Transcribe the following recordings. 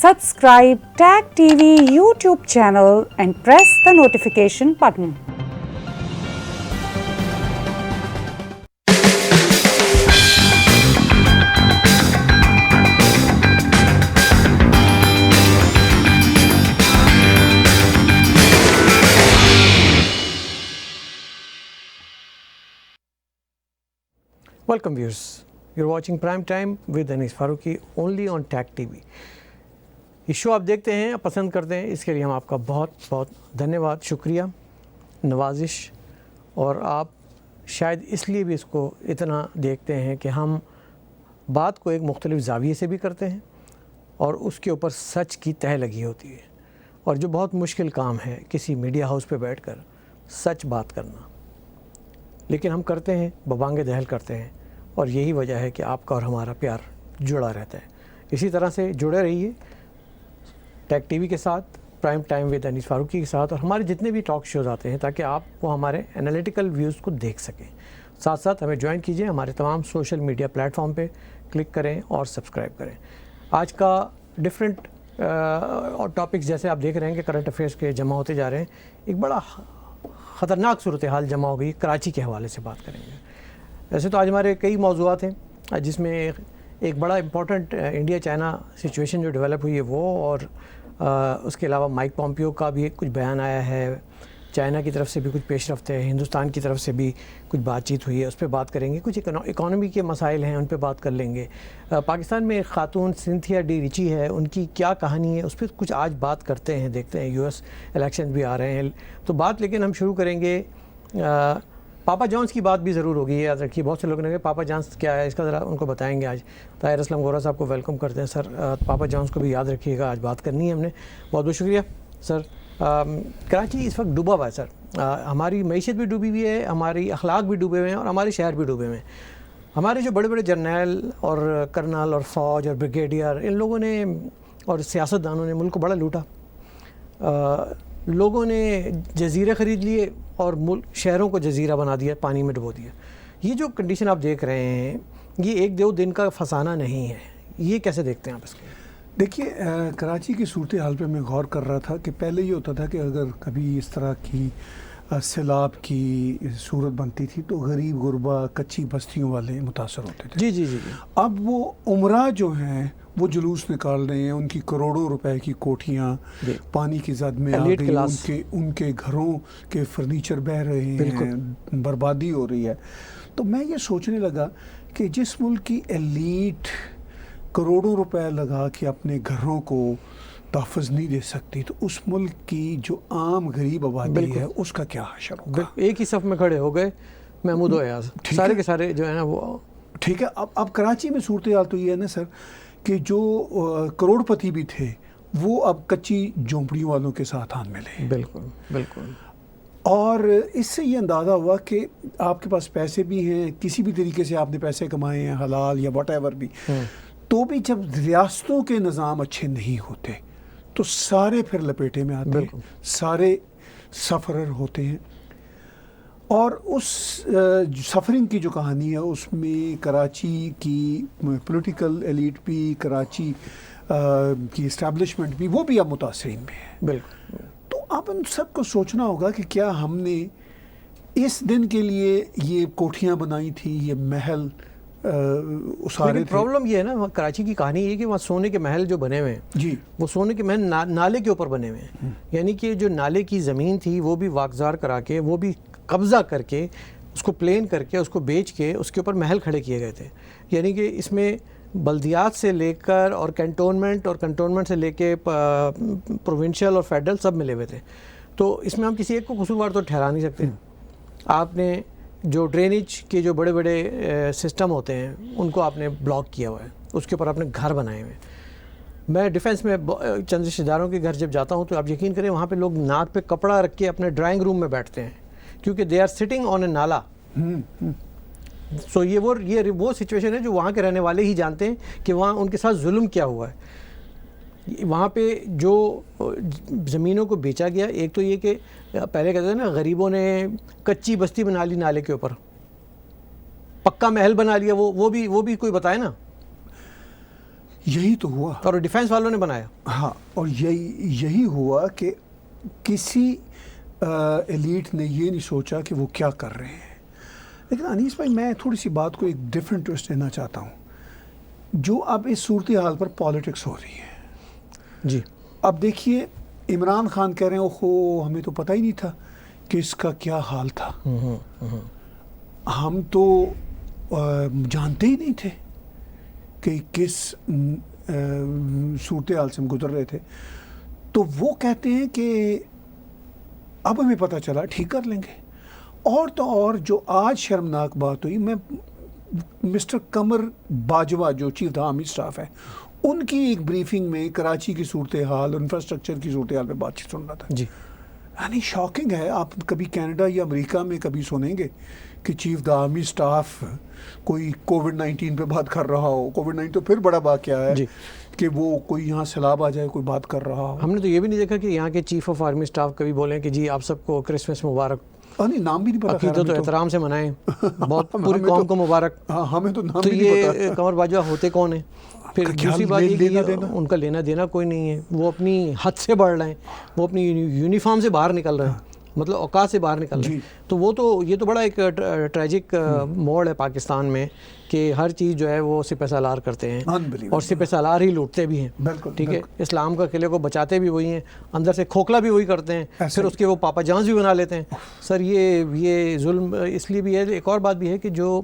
Subscribe Tag TV YouTube channel and press the notification button. Welcome viewers, you're watching Prime Time with Anis Farooqi only on Tag TV. یہ شو آپ دیکھتے ہیں پسند کرتے ہیں، اس کے لیے ہم آپ کا بہت بہت دھنیہ شکریہ نوازش. اور آپ شاید اس لیے بھی اس کو اتنا دیکھتے ہیں کہ ہم بات کو ایک مختلف زاویے سے بھی کرتے ہیں اور اس کے اوپر سچ کی تہ لگی ہوتی ہے، اور جو بہت مشکل کام ہے کسی میڈیا ہاؤس پہ بیٹھ کر سچ بات کرنا، لیکن ہم کرتے ہیں، ببانگ دہل کرتے ہیں، اور یہی وجہ ہے کہ آپ کا اور ہمارا پیار جڑا رہتا ہے. اسی طرح سے جڑے رہیے ٹیک ٹی وی کے ساتھ، پرائم ٹائم ود انیس فاروقی کے ساتھ، اور ہمارے جتنے بھی ٹاک شوز آتے ہیں تاکہ آپ وہ ہمارے انالیٹیکل ویوز کو دیکھ سکیں. ساتھ ساتھ ہمیں جوائن کیجئے ہمارے تمام سوشل میڈیا پلیٹ فارم پہ، کلک کریں اور سبسکرائب کریں. آج کا ڈفرینٹ ٹاپکس جیسے آپ دیکھ رہے ہیں کہ کرنٹ افیئرس کے جمع ہوتے جا رہے ہیں. ایک بڑا خطرناک صورتحال جمع ہو گئی، کراچی کے حوالے سے بات کریں گے. ویسے تو آج ہمارے کئی موضوعات ہیں، جس میں ایک بڑا امپورٹنٹ انڈیا چائنا سچویشن جو ڈیولپ ہوئی ہے وہ، اور اس کے علاوہ مائک پومپیو کا بھی کچھ بیان آیا ہے، چائنا کی طرف سے بھی کچھ پیش رفت ہے، ہندوستان کی طرف سے بھی کچھ بات چیت ہوئی ہے، اس پہ بات کریں گے. کچھ اکانومی کے مسائل ہیں، ان پہ بات کر لیں گے. پاکستان میں ایک خاتون سنتھیا ڈی ریچی ہے، ان کی کیا کہانی ہے، اس پہ کچھ آج بات کرتے ہیں. دیکھتے ہیں یو ایس الیکشن بھی آ رہے ہیں تو بات، لیکن ہم شروع کریں گے پاپا جانس کی بات بھی ضرور ہوگی. یاد رکھیے بہت سے لوگوں نے کہا پاپا جانس کیا ہے، اس کا ذرا ان کو بتائیں گے. آج طاہر اسلم گورا صاحب کو ویلکم کرتے ہیں. سر پاپا جانس کو بھی یاد رکھیے گا، آج بات کرنی ہے ہم نے. بہت بہت شکریہ سر. کراچی اس وقت ڈوبا ہوا ہے سر، ہماری معیشت بھی ڈوبی ہوئی ہے، ہماری اخلاق بھی ڈوبے ہوئے ہیں، اور ہمارے شہر بھی ڈوبے ہوئے ہیں. ہمارے جو بڑے بڑے جرنیل اور کرنل اور فوج اور بریگیڈیئر، ان لوگوں نے اور سیاستدانوں نے ملک کو بڑا لوٹا. لوگوں نے جزیرے خرید لیے اور شہروں کو جزیرہ بنا دیا، پانی میں ڈبو دیا. یہ جو کنڈیشن آپ دیکھ رہے ہیں، یہ ایک دو دن کا فسانہ نہیں ہے. یہ کیسے دیکھتے ہیں آپ اس کو؟ دیکھیے، کراچی کی صورتحال پہ میں غور کر رہا تھا کہ پہلے یہ ہوتا تھا کہ اگر کبھی اس طرح کی سیلاب کی صورت بنتی تھی تو غریب غربا کچی بستیوں والے متاثر ہوتے تھے. جی. اب وہ عمرہ جو ہیں وہ جلوس نکال رہے ہیں، ان کی کروڑوں روپے کی کوٹھیاں پانی کی زد میں آ گئی، ان کے گھروں کے فرنیچر بہہ رہے ہیں، بربادی ہو رہی ہے. تو میں یہ سوچنے لگا کہ جس ملک کی ایلیٹ کروڑوں روپے لگا کے اپنے گھروں کو تحفظ نہیں دے سکتی، تو اس ملک کی جو عام غریب آبادی ہے اس کا کیا حشر ہوگا؟ ایک ہی صف میں کھڑے ہو گئے محمود و ایاز، سارے کے سارے جو ہے نا وہ. ٹھیک ہے، اب کراچی میں صورتحال تو یہ ہے نا سر کہ جو کروڑ پتی بھی تھے وہ اب کچی جھونپڑیوں والوں کے ساتھ آن ملے. بالکل. اور اس سے یہ اندازہ ہوا کہ آپ کے پاس پیسے بھی ہیں، کسی بھی طریقے سے آپ نے پیسے کمائے ہیں، حلال یا واٹ ایور بھی، تو بھی جب ریاستوں کے نظام اچھے نہیں ہوتے تو سارے پھر لپیٹے میں آتے ہیں، سارے سفرر ہوتے ہیں. اور اس سفرنگ کی جو کہانی ہے اس میں کراچی کی پولیٹیکل ایلیٹ بھی، کراچی کی اسٹیبلشمنٹ بھی، وہ بھی اب متاثرین میں ہے. بالکل. تو اب ان سب کو سوچنا ہوگا کہ کیا ہم نے اس دن کے لیے یہ کوٹھیاں بنائی تھی، یہ محل اسارے تھے. پرابلم یہ ہے نا، کراچی کی کہانی یہ کہ وہاں سونے کے محل جو بنے ہوئے ہیں، جی، وہ سونے کے محل نالے کے اوپر بنے ہوئے ہیں. یعنی کہ جو نالے کی زمین تھی وہ بھی واگزار کرا کے، وہ بھی قبضہ کر کے، اس کو پلین کر کے، اس کو بیچ کے اس کے اوپر محل کھڑے کیے گئے تھے. یعنی کہ اس میں بلدیات سے لے کر اور کنٹونمنٹ سے لے کے پروونشل اور فیڈرل سب ملے ہوئے تھے. تو اس میں ہم کسی ایک کو قصوروار تو ٹھہرا نہیں سکتے. آپ نے جو ڈرینیج کے جو بڑے بڑے سسٹم ہوتے ہیں ان کو آپ نے بلاک کیا ہوا ہے، اس کے اوپر آپ نے گھر بنائے ہوئے ہیں. میں ڈیفینس میں چند رشتہ داروں کے گھر جب جاتا ہوں تو آپ یقین کریں وہاں پہ لوگ ناک پہ کپڑا رکھ کے اپنے ڈرائنگ روم میں بیٹھتے ہیں کیونکہ دے آر سٹنگ آن اے نالا. سو یہ وہ سچویشن ہے جو وہاں کے رہنے والے ہی جانتے ہیں کہ وہاں ان کے ساتھ ظلم کیا ہوا ہے. وہاں پہ جو زمینوں کو بیچا گیا، ایک تو یہ کہ پہلے کہتے ہیں نا غریبوں نے کچی بستی بنا لی نالے کے اوپر، پکا محل بنا لیا، وہ بھی کوئی بتائے نا. یہی تو ہوا. اور ڈیفینس والوں نے بنایا. ہاں, اور یہی ہوا کہ کسی ایلیٹ نے یہ نہیں سوچا کہ وہ کیا کر رہے ہیں. لیکن انیس بھائی میں تھوڑی سی بات کو ایک ڈفرینٹ ٹوسٹ دینا چاہتا ہوں. جو اب اس صورتحال پر پالیٹکس ہو رہی ہے جی, اب دیکھیے عمران خان کہہ رہے ہیں اوہو ہمیں تو پتہ ہی نہیں تھا کہ اس کا کیا حال تھا, ہم تو جانتے ہی نہیں تھے کہ کس صورتحال سے ہم گزر رہے تھے. تو وہ کہتے ہیں کہ اب ہمیں پتہ چلا, ٹھیک کر لیں گے. اور تو اور جو آج شرمناک بات ہوئی, میں مسٹر قمر باجوہ جو چیف آرمی اسٹاف ہے ان کی ایک بریفنگ میں کراچی کی صورتحال, انفراسٹرکچر کی صورتحال پہ بات چیت سن رہا تھا. جی, یعنی شاکنگ ہے. آپ کبھی کینیڈا یا امریکہ میں کبھی سنیں گے کہ چیف آرمی اسٹاف کوئی کووڈ-19 پہ بات کر رہا ہو. کووڈ-19 تو پھر بڑا واقعہ ہے جی, کہ وہ کوئی یہاں سیلاب آ جائے کوئی بات کر رہا ہو. ہم نے تو یہ بھی نہیں دیکھا کہ یہاں کے چیف آف آرمی اسٹاف کبھی بولیں کہ جی آپ سب کو کرسمس مبارک. نہیں, نام بھی نہیں پتا. عقیدت و احترام سے منائیں, بہت پوری قوم کو مبارک. ہمیں تو نام تو بھی نہیں یہ پتا. قمر باجوہ ہوتے کون ہیں؟ پھر دوسری بات یہ کہ ان کا لینا دینا کوئی نہیں ہے. وہ اپنی حد سے بڑھ رہے ہیں, وہ اپنی یونیفارم سے باہر نکل رہے ہیں, مطلب اوقات سے باہر نکل رہے ہیں. تو وہ تو یہ تو بڑا ایک ٹریجک موڑ ہے پاکستان میں کہ ہر چیز جو ہے وہ سپہ سالار کرتے ہیں اور سپہ سالار ہی لوٹتے بھی ہیں. ٹھیک ہے, اسلام کا قلعے کو بچاتے بھی وہی ہیں, اندر سے کھوکھلا بھی وہی کرتے ہیں, پھر اس کے وہ پاپا جانس بھی بنا لیتے ہیں. سر یہ ظلم اس لیے بھی ہے. ایک اور بات بھی ہے کہ جو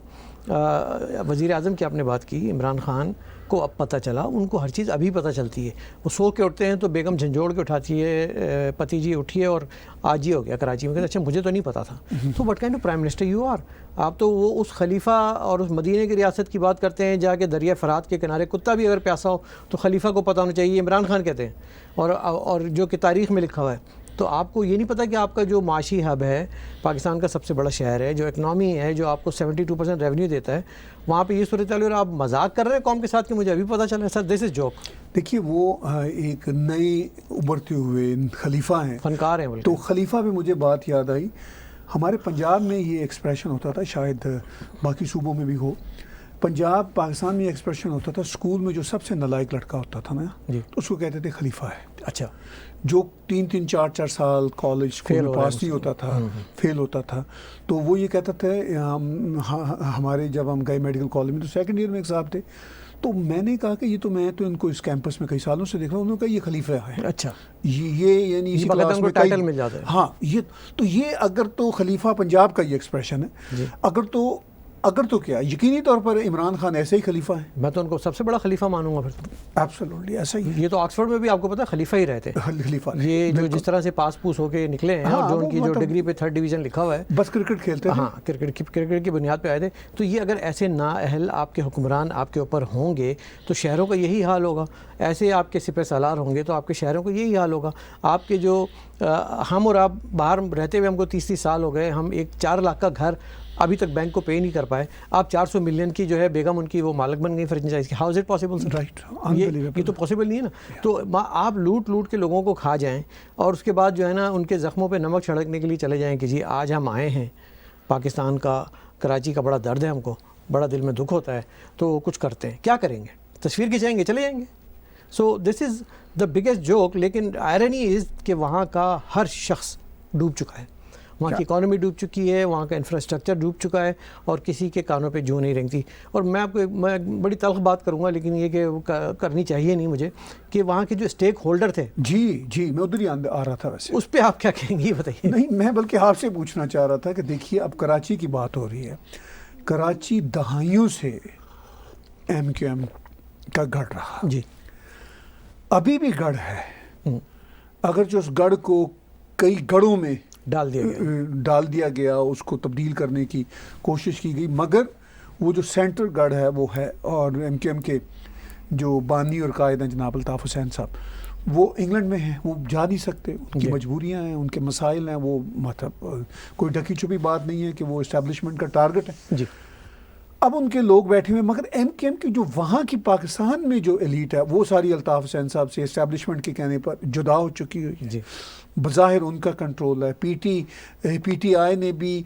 وزیر اعظم کی آپ نے بات کی, عمران خان کو اب پتہ چلا, ان کو ہر چیز ابھی پتہ چلتی ہے. وہ سو کے اٹھتے ہیں تو بیگم جھنجھوڑ کے اٹھاتی ہے, پتی جی اٹھیے اور آج یہ ہو گیا کراچی میں. کہتے اچھا مجھے تو نہیں پتا تھا. تو what kind of prime minister you are. آپ تو وہ اس خلیفہ اور اس مدینہ کی ریاست کی بات کرتے ہیں جا کے دریا فرات کے کنارے کتا بھی اگر پیاسا ہو تو خلیفہ کو پتہ ہونا چاہیے, عمران خان کہتے ہیں, اور جو کہ تاریخ میں لکھا ہوا ہے. تو آپ کو یہ نہیں پتا کہ آپ کا جو معاشی ہب ہے, پاکستان کا سب سے بڑا شہر ہے, جو اکنامی ہے, جو آپ کو 72% ریونیو دیتا ہے, وہاں پہ یہ صورتحال اور آپ مذاق کر رہے ہیں قوم کے ساتھ کہ مجھے ابھی پتہ چلا ہے. سر دس از جوک. دیکھیے وہ ایک نئے ابھرتے ہوئے خلیفہ ہیں, فنکار ہیں. تو خلیفہ پہ مجھے بات یاد آئی, ہمارے پنجاب میں یہ ایکسپریشن ہوتا تھا, شاید باقی صوبوں میں بھی ہو. پنجاب پاکستان میں ایکسپریشن ہوتا تھا, اسکول میں جو سب سے نالائق لڑکا ہوتا تھا نا, تو اس کو کہتے تھے خلیفہ ہے. اچھا, جو 3-3 4-4 سال کالج اسکول میں پاس نہیں ہوتا تھا, فیل ہوتا تھا, تو وہ یہ کہتا تھا. ہمارے جب ہم گئے میڈیکل کالج میں تو سیکنڈ ایئر میں ایک صاحب تھے, تو میں نے کہا کہ یہ تو میں تو ان کو اس کیمپس میں کئی سالوں سے دیکھ رہا ہوں. انہوں نے کہا یہ خلیفہ ہے. اچھا, یہ یعنی اسی کلاس میں ٹائٹل مل جاتا ہے. ہاں, یہ اگر تو خلیفہ پنجاب کا یہ ایکسپریشن ہے, اگر تو کیا یقینی طور پر عمران خان ایسے ہی خلیفہ ہیں. میں تو ان کو سب سے بڑا خلیفہ مانوں گا پھر. ایبسولوٹلی ایسا ہی. یہ تو آکسفورڈ میں بھی آپ کو پتہ ہے خلیفہ ہی رہتے ہیں. خلیفہ یہ جو جس طرح سے پاس پوس ہو کے نکلے ہیں, اور جو ان کی جو ڈگری پہ 3rd ڈویژن لکھا ہوا ہے, بس کرکٹ کھیلتے ہیں. ہاں, کرکٹ کی بنیاد پہ آئے تھے. تو یہ اگر ایسے نااہل آپ کے حکمران آپ کے اوپر ہوں گے تو شہروں کا یہی حال ہوگا. ایسے آپ کے سپہ سالار ہوں گے تو آپ کے شہروں کو یہی حال ہوگا. آپ کے جو ہم اور آپ باہر رہتے ہوئے ہم کو 30 سال ہو گئے, ہم ایک 4 لاکھ کا گھر ابھی تک بینک کو پے نہیں کر پائے. آپ 400 ملین کی جو ہے بیگم ان کی وہ مالک بن گئی فرنچائز کی. How is it possible? Right, یہ تو پاسبل نہیں ہے نا. تو آپ لوٹ کے لوگوں کو کھا جائیں اور اس کے بعد جو ہے نا ان کے زخموں پہ نمک چھڑکنے کے لیے چلے جائیں کہ جی آج ہم آئے ہیں, پاکستان کا کراچی کا بڑا درد ہے, ہم کو بڑا دل میں دکھ ہوتا ہے, تو کچھ کرتے ہیں. کیا کریں گے؟ تصویر کھینچائیں گے, چلے جائیں گے. سو this is the biggest joke. لیکن آئرنی از کہ وہاں کا ہر شخص ڈوب چکا ہے, وہاں کی اکانومی ڈوب چکی ہے, وہاں کا انفراسٹرکچر ڈوب چکا ہے, اور کسی کے کانوں پہ جو نہیں رنگتی. اور میں آپ کو میں بڑی تلخ بات کروں گا, لیکن یہ کہ کرنی چاہیے نہیں مجھے, کہ وہاں کے جو اسٹیک ہولڈر تھے, جی میں ادھر ہی آ رہا تھا ویسے, اس پہ آپ کیا کہیں گے یہ بتائیے. نہیں, میں بلکہ آپ سے پوچھنا چاہ رہا تھا کہ دیکھیے اب کراچی کی بات ہو رہی ہے. کراچی دہائیوں سے MQM کا گڑھ رہا, جی ابھی بھی گڑھ ہے, اگرچہ اس گڑھ کو کئی گڑھوں میں ڈال دیا گیا, اس کو تبدیل کرنے کی کوشش کی گئی, مگر وہ جو سینٹر گڑھ ہے وہ ہے. اور MQM کے جو بانی اور قائد ہیں جناب الطاف حسین صاحب, وہ انگلینڈ میں ہیں, وہ جا نہیں سکتے, ان کی مجبوریاں ہیں, ان کے مسائل ہیں. وہ مطلب کوئی ڈھکی چھپی بات نہیں ہے کہ وہ اسٹیبلشمنٹ کا ٹارگٹ ہے. جی, اب ان کے لوگ بیٹھے ہوئے, مگر MQM کی جو وہاں کی پاکستان میں جو ایلیٹ ہے وہ ساری الطاف حسین صاحب سے اسٹیبلشمنٹ کے کہنے پر جدا ہو چکی ہوئی ہے. جی, بظاہر ان کا کنٹرول ہے. PTI نے بھی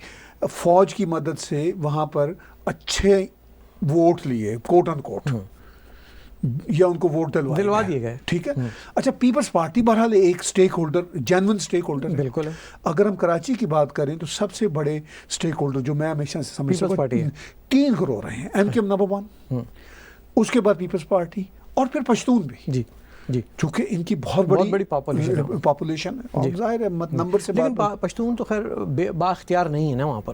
فوج کی مدد سے وہاں پر اچھے ووٹ لیے, کوٹ ان کوٹ, یا ان کو ووٹ دلوا دیے گئے. ٹھیک ہے. اچھا پیپلز پارٹی بہرحال ایک stake holder, genuine stake holder ہے. بالکل ہے. اگر ہم کراچی کی بات کریں تو سب سے بڑے اسٹیک ہولڈر جو میں ہمیشہ سے سمجھتا ہوں 3 گروہ رہے ہیں. ایم کیو ایم نمبر 1, اس کے بعد پیپلز پارٹی, اور پھر پشتون بھی. جی جی, چونکہ ان کی بہت بڑی پاپولیشن ہے, ظاہر ہے نمبر سے لیکن پشتون تو خیر با اختیار نہیں ہے نا وہاں پر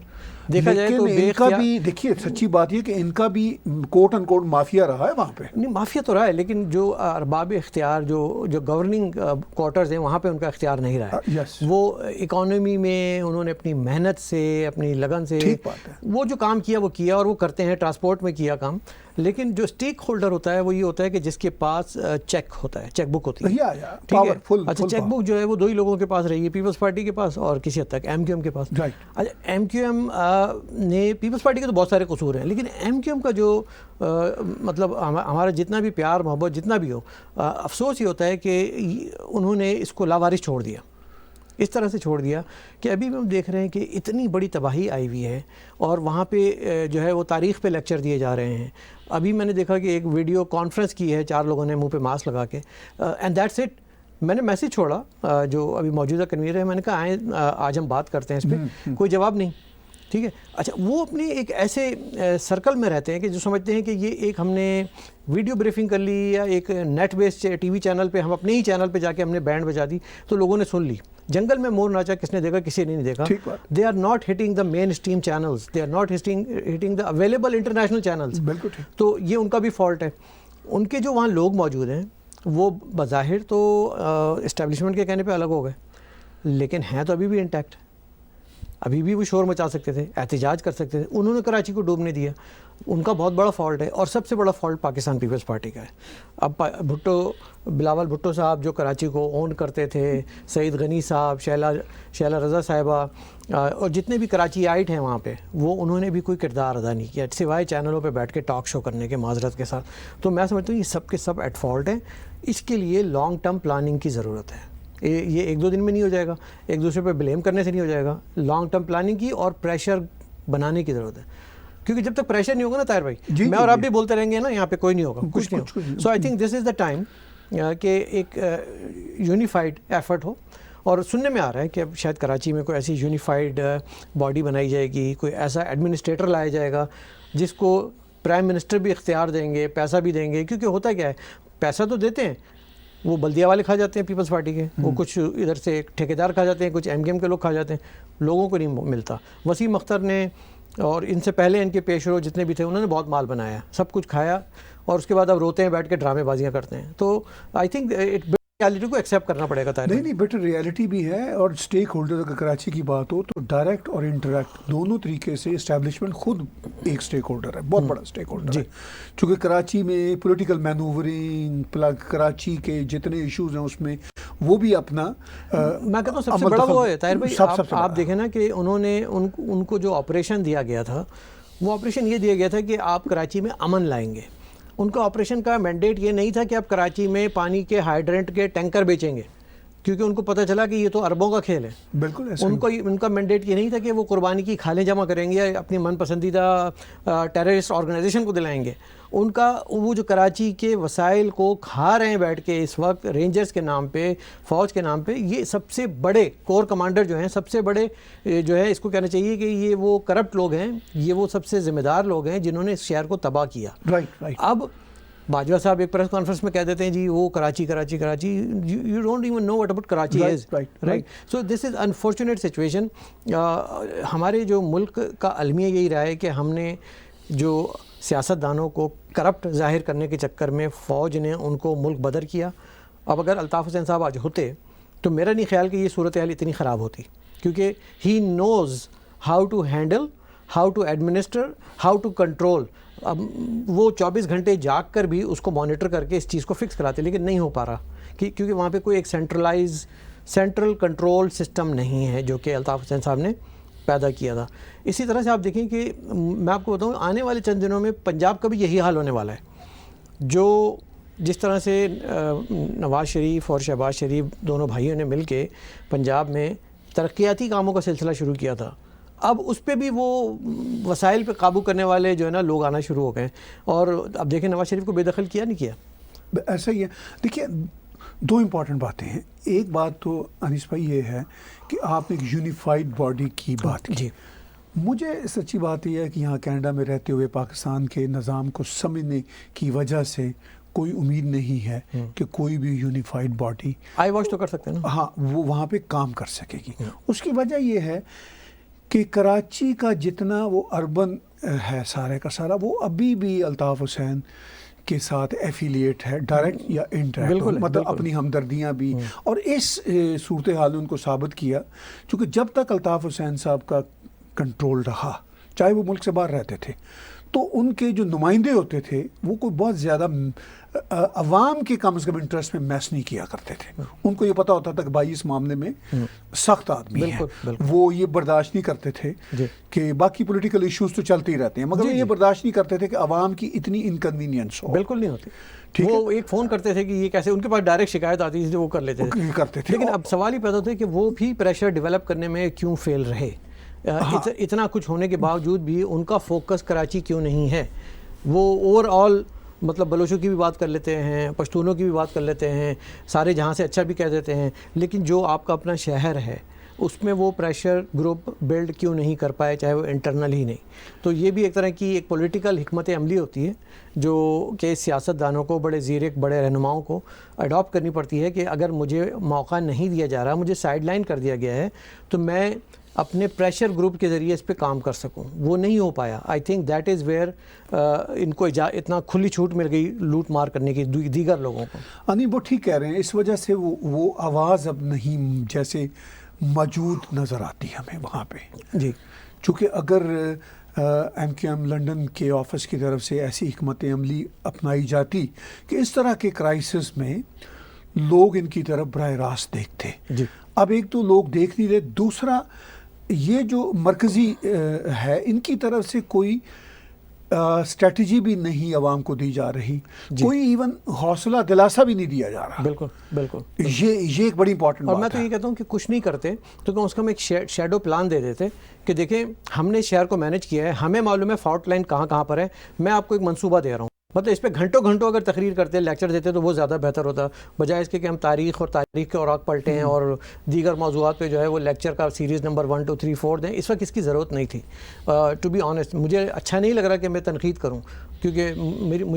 دیکھا جائے تو. ان کا بھی دیکھیے سچی بات یہ کہ ان کا بھی کوٹ ان کوٹ مافیا رہا ہے وہاں پہ. نہیں مافیا تو رہا ہے, لیکن جو ارباب اختیار جو گورننگ کوارٹرز ہیں وہاں پہ ان کا اختیار نہیں رہا ہے. وہ اکانومی میں انہوں نے اپنی محنت سے, اپنی لگن سے وہ جو کام کیا وہ کیا, اور وہ کرتے ہیں. ٹرانسپورٹ میں کیا کام. لیکن جو اسٹیک ہولڈر ہوتا ہے وہ یہ ہوتا ہے کہ جس کے پاس چیک ہوتا ہے, چیک بک ہوتی ہے. ٹھیک ہے. اچھا چیک بک جو ہے وہ 2 ہی لوگوں کے پاس رہی ہے, پیپلز پارٹی کے پاس اور کسی حد تک ایم کیو ایم کے پاس. اچھا ایم کیو ایم نے, پیپلز پارٹی کے تو بہت سارے قصور ہیں, لیکن ایم کیو ایم کا جو مطلب ہمارا جتنا بھی پیار محبت جتنا بھی ہو, افسوس یہ ہوتا ہے کہ انہوں نے اس کو لاوارث چھوڑ دیا. اس طرح سے چھوڑ دیا کہ ابھی بھی ہم دیکھ رہے ہیں کہ اتنی بڑی تباہی آئی ہوئی ہے, اور وہاں پہ جو ہے وہ تاریخ پہ لیکچر دیے جا رہے ہیں. ابھی میں نے دیکھا کہ ایک ویڈیو کانفرنس کی ہے 4 لوگوں نے منہ پہ ماسک لگا کے, اینڈ دیٹس اٹ. میں نے میسیج چھوڑا جو ابھی موجودہ کنوینر ہے, میں نے کہا آئیں آج ہم بات کرتے ہیں اس پہ. کوئی جواب نہیں. ٹھیک ہے. اچھا وہ اپنے ایک ایسے سرکل میں رہتے ہیں کہ جو سمجھتے ہیں کہ یہ ایک ہم نے ویڈیو بریفنگ کر لی, یا ایک net based T V channel پہ, ہم اپنے ہی چینل پہ جا کے ہم نے بینڈ بجا دی تو لوگوں نے سن لی. جنگل میں مور ناچا کس نے دیکھا, کسی نے نہیں دیکھا. They are not hitting the mainstream channels, they are not hitting the available international channels. تو یہ ان کا بھی فالٹ ہے. ان کے جو وہاں لوگ موجود ہیں وہ بظاہر تو اسٹیبلشمنٹ کے کہنے پہ الگ ہو گئے, لیکن ہیں تو ابھی بھی انٹیکٹ. ابھی بھی وہ شور مچا سکتے تھے, احتجاج کر سکتے تھے. انہوں نے کراچی کو ڈوبنے دیا. ان کا بہت بڑا فالٹ ہے, اور سب سے بڑا فالٹ پاکستان پیپلز پارٹی کا ہے. اب بلاول بھٹو صاحب جو کراچی کو اون کرتے تھے, سعید غنی صاحب, شیلا رضا صاحبہ, اور جتنے بھی کراچی آئٹ ہیں وہاں پہ, وہ انہوں نے بھی کوئی کردار ادا نہیں کیا سوائے چینلوں پہ بیٹھ کے ٹاک شو کرنے کے, معذرت کے ساتھ. تو میں سمجھتا ہوں یہ سب کے سب ایٹ فالٹ ہیں. اس کے لیے لانگ ٹرم پلاننگ کی ضرورت ہے. یہ 1-2 دن میں نہیں ہو جائے گا, ایک دوسرے پہ بلیم کرنے سے نہیں ہو جائے گا. لانگ ٹرم پلاننگ کی اور پریشر بنانے کی ضرورت ہے, کیونکہ جب تک پریشر نہیں ہوگا نا طاہر بھائی, میں اور آپ بھی بولتے رہیں گے نا, یہاں پہ کوئی نہیں ہوگا, کچھ نہیں ہوگا. سو I think this is the time کہ ایک یونیفائڈ ایفرٹ ہو. اور سننے میں آ رہا ہے کہ اب شاید کراچی میں کوئی ایسی یونیفائڈ باڈی بنائی جائے گی, کوئی ایسا ایڈمنسٹریٹر لایا جائے گا جس کو پرائم منسٹر بھی اختیار دیں گے, پیسہ بھی دیں گے. کیونکہ ہوتا کیا ہے, پیسہ تو دیتے ہیں, وہ بلدیہ والے کھا جاتے ہیں پیپلز پارٹی کے, وہ کچھ ادھر سے ٹھیکیدار کھا جاتے ہیں, کچھ ایم کیو ایم کے لوگ کھا جاتے ہیں, لوگوں کو نہیں ملتا. وسیم اختر نے اور ان سے پہلے ان کے پیش رو جتنے بھی تھے, انہوں نے بہت مال بنایا, سب کچھ کھایا, اور اس کے بعد اب روتے ہیں بیٹھ کے, ڈرامے بازیاں کرتے ہیں. تو آئی تھنک ریالٹی کو ایکسیپٹ کرنا پڑے گا. نہیں بیٹر ریالٹی بھی ہے. اور اسٹیک ہولڈر اگر کراچی کی بات ہو تو ڈائریکٹ اور انٹریکٹ دونوں طریقے سے اسٹیبلشمنٹ خود ایک اسٹیک ہولڈر ہے, بہت بڑا اسٹیک ہولڈر ہے. چونکہ کراچی میں پولیٹیکل مینوورنگ, کراچی کے جتنے ایشوز ہیں اس میں وہ بھی اپنا, میں کہتا ہوں سب سے بڑا وہ ہے طاہر بھائی. آپ دیکھیں نا کہ انہوں نے ان کو جو آپریشن دیا گیا تھا, وہ آپریشن یہ دیا گیا تھا کہ آپ کراچی میں امن لائیں گے. ان کا آپریشن کا مینڈیٹ یہ نہیں تھا کہ آپ کراچی میں پانی کے ہائیڈرنٹ کے ٹینکر بیچیں گے, کیونکہ ان کو پتہ چلا کہ یہ تو اربوں کا کھیل ہے. بالکل ان کا مینڈیٹ یہ نہیں تھا کہ وہ قربانی کی کھالیں جمع کریں گے یا اپنی من پسندیدہ ٹیررسٹ آرگنائزیشن کو دلائیں گے. ان کا وہ جو کراچی کے وسائل کو کھا رہے ہیں بیٹھ کے اس وقت رینجرز کے نام پہ, فوج کے نام پہ, یہ سب سے بڑے کور کمانڈر جو ہیں, سب سے بڑے جو ہے اس کو کہنا چاہیے کہ یہ وہ کرپٹ لوگ ہیں, یہ وہ سب سے ذمہ دار لوگ ہیں جنہوں نے اس شہر کو تباہ کیا. اب باجوہ صاحب ایک پریس کانفرنس میں کہہ دیتے ہیں جی وہ Karachi, you don't even know what about Karachi is, right. So this is unfortunate situation. ہمارے جو ملک کا المیہ یہی رہا ہے کہ ہم نے جو سیاستدانوں کو کرپٹ ظاہر کرنے کے چکر میں فوج نے ان کو ملک بدر کیا. اب اگر الطاف حسین صاحب آج ہوتے تو میرا نہیں خیال کہ یہ صورتحال اتنی خراب ہوتی, کیونکہ he knows how to handle, how to administer, how to control. اب وہ 24 گھنٹے جاگ کر بھی اس کو مانیٹر کر کے اس چیز کو فکس کراتے, لیکن نہیں ہو پا رہا کیونکہ وہاں پہ کوئی ایک سینٹرل کنٹرول سسٹم نہیں ہے جو کہ الطاف حسین صاحب نے پیدا کیا تھا. اسی طرح سے آپ دیکھیں کہ میں آپ کو بتاؤں آنے والے چند دنوں میں پنجاب کا بھی یہی حال ہونے والا ہے. جو جس طرح سے نواز شریف اور شہباز شریف دونوں بھائیوں نے مل کے پنجاب میں ترقیاتی کاموں کا سلسلہ شروع کیا تھا, اب اس پہ بھی وہ وسائل پہ قابو کرنے والے جو ہے نا لوگ آنا شروع ہو گئے. اور اب دیکھیں نواز شریف کو بے دخل کیا نہیں کیا, ایسا ہی ہے. دیکھیے دو امپورٹنٹ باتیں ہیں. ایک بات تو انیس بھائی یہ ہے کہ آپ نے ایک یونیفائڈ باڈی کی بات کی. جی مجھے سچی بات یہ ہے کہ یہاں کینیڈا میں رہتے ہوئے پاکستان کے نظام کو سمجھنے کی وجہ سے کوئی امید نہیں ہے کہ کوئی بھی یونیفائڈ باڈی آئی واچ تو کر سکتے ہیں نا. ہاں وہ وہاں پہ کام کر سکے گی. اس کی وجہ یہ ہے کہ کراچی کا جتنا وہ اربن ہے سارے کا سارا وہ ابھی بھی الطاف حسین کے ساتھ ایفیلیٹ ہے ڈائریکٹ یا انڈائریکٹ, مطلب اپنی ہمدردیاں بھی. اور اس صورتحال نے ان کو ثابت کیا چونکہ جب تک الطاف حسین صاحب کا کنٹرول رہا, چاہے وہ ملک سے باہر رہتے تھے, تو ان کے جو نمائندے ہوتے تھے وہ کوئی بہت زیادہ عوام کے کم از کم انٹرسٹ میں میس نہیں کیا کرتے تھے. ان کو یہ پتا ہوتا تھا کہ بھائی اس معاملے میں سخت آدمی ہیں, وہ یہ برداشت نہیں کرتے تھے کہ باقی پولیٹیکل ایشوز تو چلتے ہی رہتے ہیں, مگر یہ برداشت نہیں کرتے تھے کہ عوام کی اتنی انکنوینئنس ہو. بالکل نہیں ہوتی. وہ ایک فون کرتے تھے کہ یہ کیسے, ان کے پاس ڈائریکٹ شکایت آتی تھی, وہ کر لیتے تھے. لیکن اب سوال ہی پیدا ہوتا ہے کہ وہ بھی پریشر ڈیولپ کرنے میں کیوں فیل رہے, اتنا کچھ ہونے کے باوجود بھی ان کا فوکس کراچی کیوں نہیں ہے. وہ اوور آل مطلب بلوچوں کی بھی بات کر لیتے ہیں, پشتونوں کی بھی بات کر لیتے ہیں, سارے جہاں سے اچھا بھی کہہ دیتے ہیں, لیکن جو آپ کا اپنا شہر ہے اس میں وہ پریشر گروپ بلڈ کیوں نہیں کر پائے, چاہے وہ انٹرنل ہی نہیں. تو یہ بھی ایک طرح کی ایک پولیٹیکل حکمت عملی ہوتی ہے جو کہ سیاست دانوں کو, بڑے زیرک بڑے رہنماؤں کو اڈاپٹ کرنی پڑتی ہے کہ اگر مجھے موقع نہیں دیا جا رہا, مجھے سائڈ لائن کر دیا گیا ہے, تو میں اپنے پریشر گروپ کے ذریعے اس پہ کام کر سکوں. وہ نہیں ہو پایا. I think that is where ان کو اتنا کھلی چھوٹ مل گئی لوٹ مار کرنے کی دیگر لوگوں کو. نہیں وہ ٹھیک کہہ رہے ہیں, اس وجہ سے وہ آواز اب نہیں جیسے موجود نظر آتی ہمیں وہاں پہ. جی چونکہ اگر ایم کیو ایم لنڈن کے آفس کی طرف سے ایسی حکمت عملی اپنائی جاتی کہ اس طرح کے کرائسس میں لوگ ان کی طرف براہ راست دیکھتے. جی اب ایک تو لوگ دیکھ نہیں رہے, دوسرا یہ جو مرکزی ہے ان کی طرف سے کوئی اسٹریٹجی بھی نہیں عوام کو دی جا رہی, کوئی ایون حوصلہ دلاسا بھی نہیں دیا جا رہا. بالکل بالکل, یہ ایک بڑی امپورٹنٹ بات ہے. اور میں تو یہ کہتا ہوں کہ کچھ نہیں کرتے تو کم از کم ایک شیڈو پلان دے دیتے کہ دیکھیں ہم نے شہر کو مینیج کیا ہے, ہمیں معلوم ہے فالٹ لائن کہاں کہاں پر ہے, میں آپ کو ایک منصوبہ دے رہا ہوں. مطلب اس پہ گھنٹوں گھنٹوں اگر تقریر کرتے, لیکچر دیتے تو وہ زیادہ بہتر ہوتا, بجائے اس کے کہ ہم تاریخ کے اوراق پلٹیں ہیں اور دیگر موضوعات پہ جو ہے وہ لیکچر کا سیریز نمبر 1 2 3 4 دیں. اس وقت اس کی ضرورت نہیں تھی. ٹو بی آنیسٹ مجھے اچھا نہیں لگ رہا کہ میں تنقید کروں, کیونکہ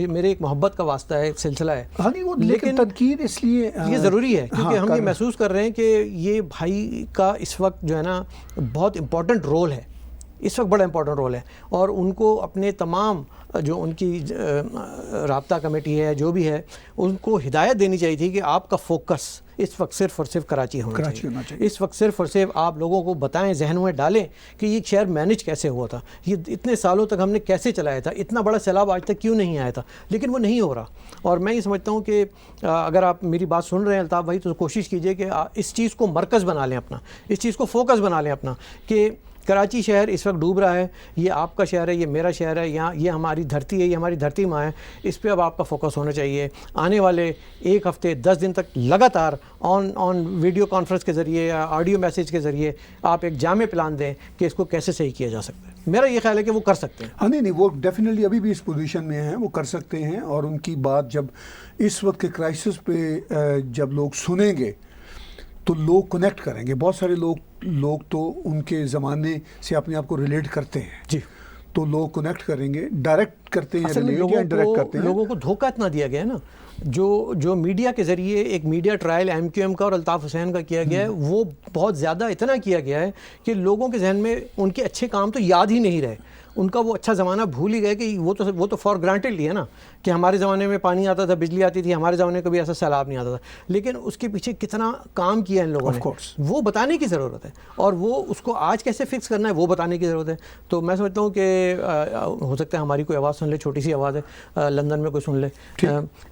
میرے ایک محبت کا واسطہ ہے, ایک سلسلہ ہے. لیکن تنقید اس لیے یہ ضروری ہے کیونکہ ہم یہ محسوس کر رہے ہیں کہ یہ بھائی کا اس وقت جو ہے نا بہت امپورٹنٹ رول ہے, اس وقت بڑا امپورٹنٹ رول ہے, اور ان کو اپنے تمام جو ان کی رابطہ کمیٹی ہے جو بھی ہے ان کو ہدایت دینی چاہیے تھی کہ آپ کا فوکس اس وقت صرف اور صرف کراچی ہونا چاہیے. اس وقت صرف اور صرف آپ لوگوں کو بتائیں, ذہنوں میں ڈالیں کہ یہ شہر مینیج کیسے ہوا تھا, یہ اتنے سالوں تک ہم نے کیسے چلایا تھا, اتنا بڑا سیلاب آج تک کیوں نہیں آیا تھا, لیکن وہ نہیں ہو رہا. اور میں یہ سمجھتا ہوں کہ اگر آپ میری بات سن رہے ہیں الطاف بھائی, تو کوشش کیجئے کہ اس چیز کو مرکز بنا لیں اپنا, اس چیز کو فوکس بنا لیں اپنا, کہ کراچی شہر اس وقت ڈوب رہا ہے, یہ آپ کا شہر ہے, یہ میرا شہر ہے, یہاں یہ ہماری دھرتی ہے, یہ ہماری دھرتی ماں ہے, اس پہ اب آپ کا فوکس ہونا چاہیے. آنے والے 1 ہفتے 10 دن تک لگاتار آن ویڈیو کانفرنس کے ذریعے یا آڈیو میسیج کے ذریعے آپ ایک جامع پلان دیں کہ اس کو کیسے صحیح کیا جا سکتا ہے. میرا یہ خیال ہے کہ وہ کر سکتے ہیں. نہیں وہ ڈیفینیٹلی ابھی بھی اس پوزیشن میں ہیں, وہ کر سکتے ہیں. اور ان کی بات جب اس وقت کے کرائسس پہ جب لوگ سنیں گے تو لوگ کنیکٹ کریں گے. بہت سارے لوگ تو ان کے زمانے سے اپنے آپ کو ریلیٹ کرتے ہیں. جی تو لوگ کنیکٹ کریں گے, ڈائریکٹ کرتے ہیں, ریلیٹ یا ڈائریکٹ کرتے ہیں. لوگوں کو دھوکہ اتنا دیا گیا ہے نا, جو میڈیا کے ذریعے ایک media trial M Q M کا اور الطاف حسین کا کیا گیا ہے, وہ بہت زیادہ اتنا کیا گیا ہے کہ لوگوں کے ذہن میں ان کے اچھے کام تو یاد ہی نہیں رہے, ان کا وہ اچھا زمانہ بھول ہی گئے کہ وہ تو فار گرانٹیڈ لیا نا کہ ہمارے زمانے میں پانی آتا تھا, بجلی آتی تھی, ہمارے زمانے کو بھی ایسا سیلاب نہیں آتا تھا. لیکن اس کے پیچھے کتنا کام کیا ان لوگوں نے, وہ بتانے کی ضرورت ہے, اور وہ اس کو آج کیسے فکس کرنا ہے وہ بتانے کی ضرورت ہے. تو میں سمجھتا ہوں کہ ہو سکتا ہے ہماری کوئی آواز سن لے, چھوٹی سی آواز ہے, لندن میں کوئی سن لے.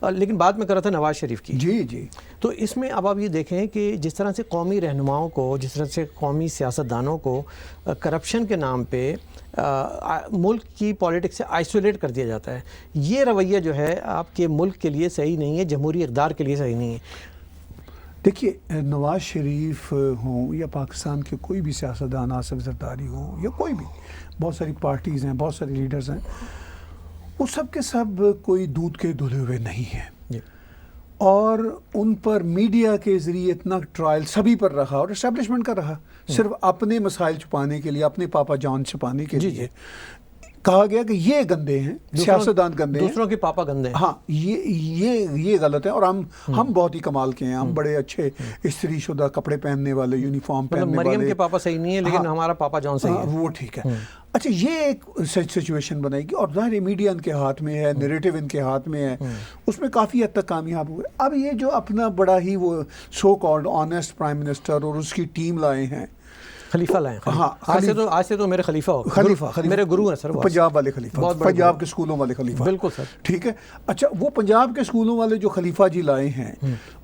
لیکن بات میں کر رہا تھا نواز شریف کی. جی تو اس میں اب آپ یہ دیکھیں کہ جس طرح سے قومی رہنماؤں کو, جس طرح سے قومی سیاستدانوں کو کرپشن کے نام پہ ملک کی پالیٹکس سے آئسولیٹ کر دیا جاتا ہے, یہ رویہ جو ہے آپ کے ملک کے لیے صحیح نہیں ہے, جمہوری اقدار کے لیے صحیح نہیں ہے. دیکھیے نواز شریف ہوں یا پاکستان کے کوئی بھی سیاستدان, آصف زرداری ہوں یا کوئی بھی, بہت ساری پارٹیز ہیں, بہت سارے لیڈرز ہیں, وہ سب کے سب کوئی دودھ کے دھلے ہوئے نہیں ہیں. اور ان پر میڈیا کے ذریعے اتنا ٹرائل سبھی پر رہا اور اسٹیبلشمنٹ کا رہا، صرف اپنے مسائل چھپانے کے لیے، اپنے پاپا جان چھپانے کے لیے کہا گیا کہ یہ گندے ہیں، سیاستدان گندے ہیں، دوسروں کے پاپا گندے ہیں. ہاں یہ غلط ہے. اور ہم بہت ہی کمال کے ہیں، ہم بڑے اچھے استری شدہ کپڑے پہننے والے، یونیفارم پہننے والے. مریم کے پاپا صحیح نہیں ہے لیکن ہمارا پاپا جان صحیح ہے. وہ ٹھیک ہے. اچھا یہ ایک سچویشن بنائے گی اور ظاہر میڈیا ان کے ہاتھ میں ہے، نیریٹو ان کے ہاتھ میں ہے، اس میں کافی حد تک کامیاب ہوئے. اب یہ جو اپنا بڑا ہی وہ so called honest prime minister اور اس کی ٹیم لائے ہیں، خلیفہ لائیں. ہاں آج سے تو میرے خلیفہ ہو گئے. خلیفہ میرے گرو ہیں سر، پنجاب والے خلیفہ، پنجاب کے اسکولوں والے خلیفہ. بالکل سر. ٹھیک ہے. اچھا وہ پنجاب کے اسکولوں والے جو خلیفہ جی لائے ہیں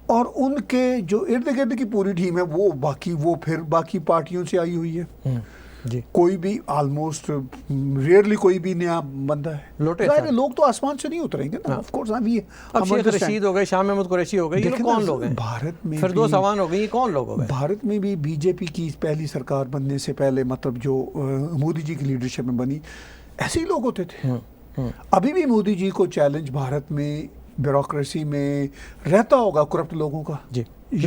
اور ان کے جو ارد گرد کی پوری ٹیم ہے وہ پھر باقی پارٹیوں سے آئی ہوئی ہے. جی کوئی بھی آلموسٹ ریئرلی کوئی بھی نیا بندہ ہے. لوٹے لوگ تو آسمان سے نہیں اتریں گے نا. آف کورس اب شیخ رشید ہو گئے، شاہ محمود قریشی ہو گئے، یہ کون لوگ ہیں؟ بھارت میں فردوس اوان ہو گئی، یہ کون لوگ ہو گئے؟ بھارت میں بھی بی جے پی کی پہلی سرکار بننے سے پہلے مطلب جو مودی جی کی لیڈرشپ میں بنی، ایسے ہی لوگ ہوتے تھے. ابھی بھی مودی جی کو چیلنج بھارت میں بیوروکریسی میں رہتا ہوگا کرپٹ لوگوں کا. جی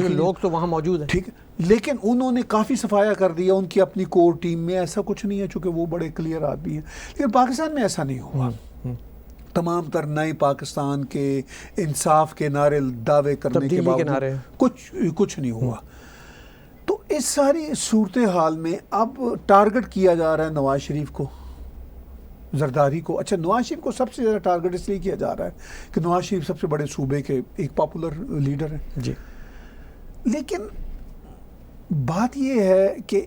لوگ تو وہاں موجود ہیں. ٹھیک ہے. لیکن انہوں نے کافی صفایا کر دیا ان کی اپنی کور ٹیم میں. ایسا کچھ نہیں ہے چونکہ وہ بڑے کلیئر آدمی ہیں. لیکن پاکستان میں ایسا نہیں ہوا. تمام تر نئے پاکستان کے انصاف کے نعرے دعوے کرنے کے باوجود کچھ نہیں ہوا. تو اس ساری صورتحال میں اب ٹارگٹ کیا جا رہا ہے نواز شریف کو، زرداری کو. اچھا نواز شریف کو سب سے زیادہ ٹارگٹ اس لیے کیا جا رہا ہے کہ نواز شریف سب سے بڑے صوبے کے ایک پاپولر لیڈر ہیں. جی لیکن بات یہ ہے کہ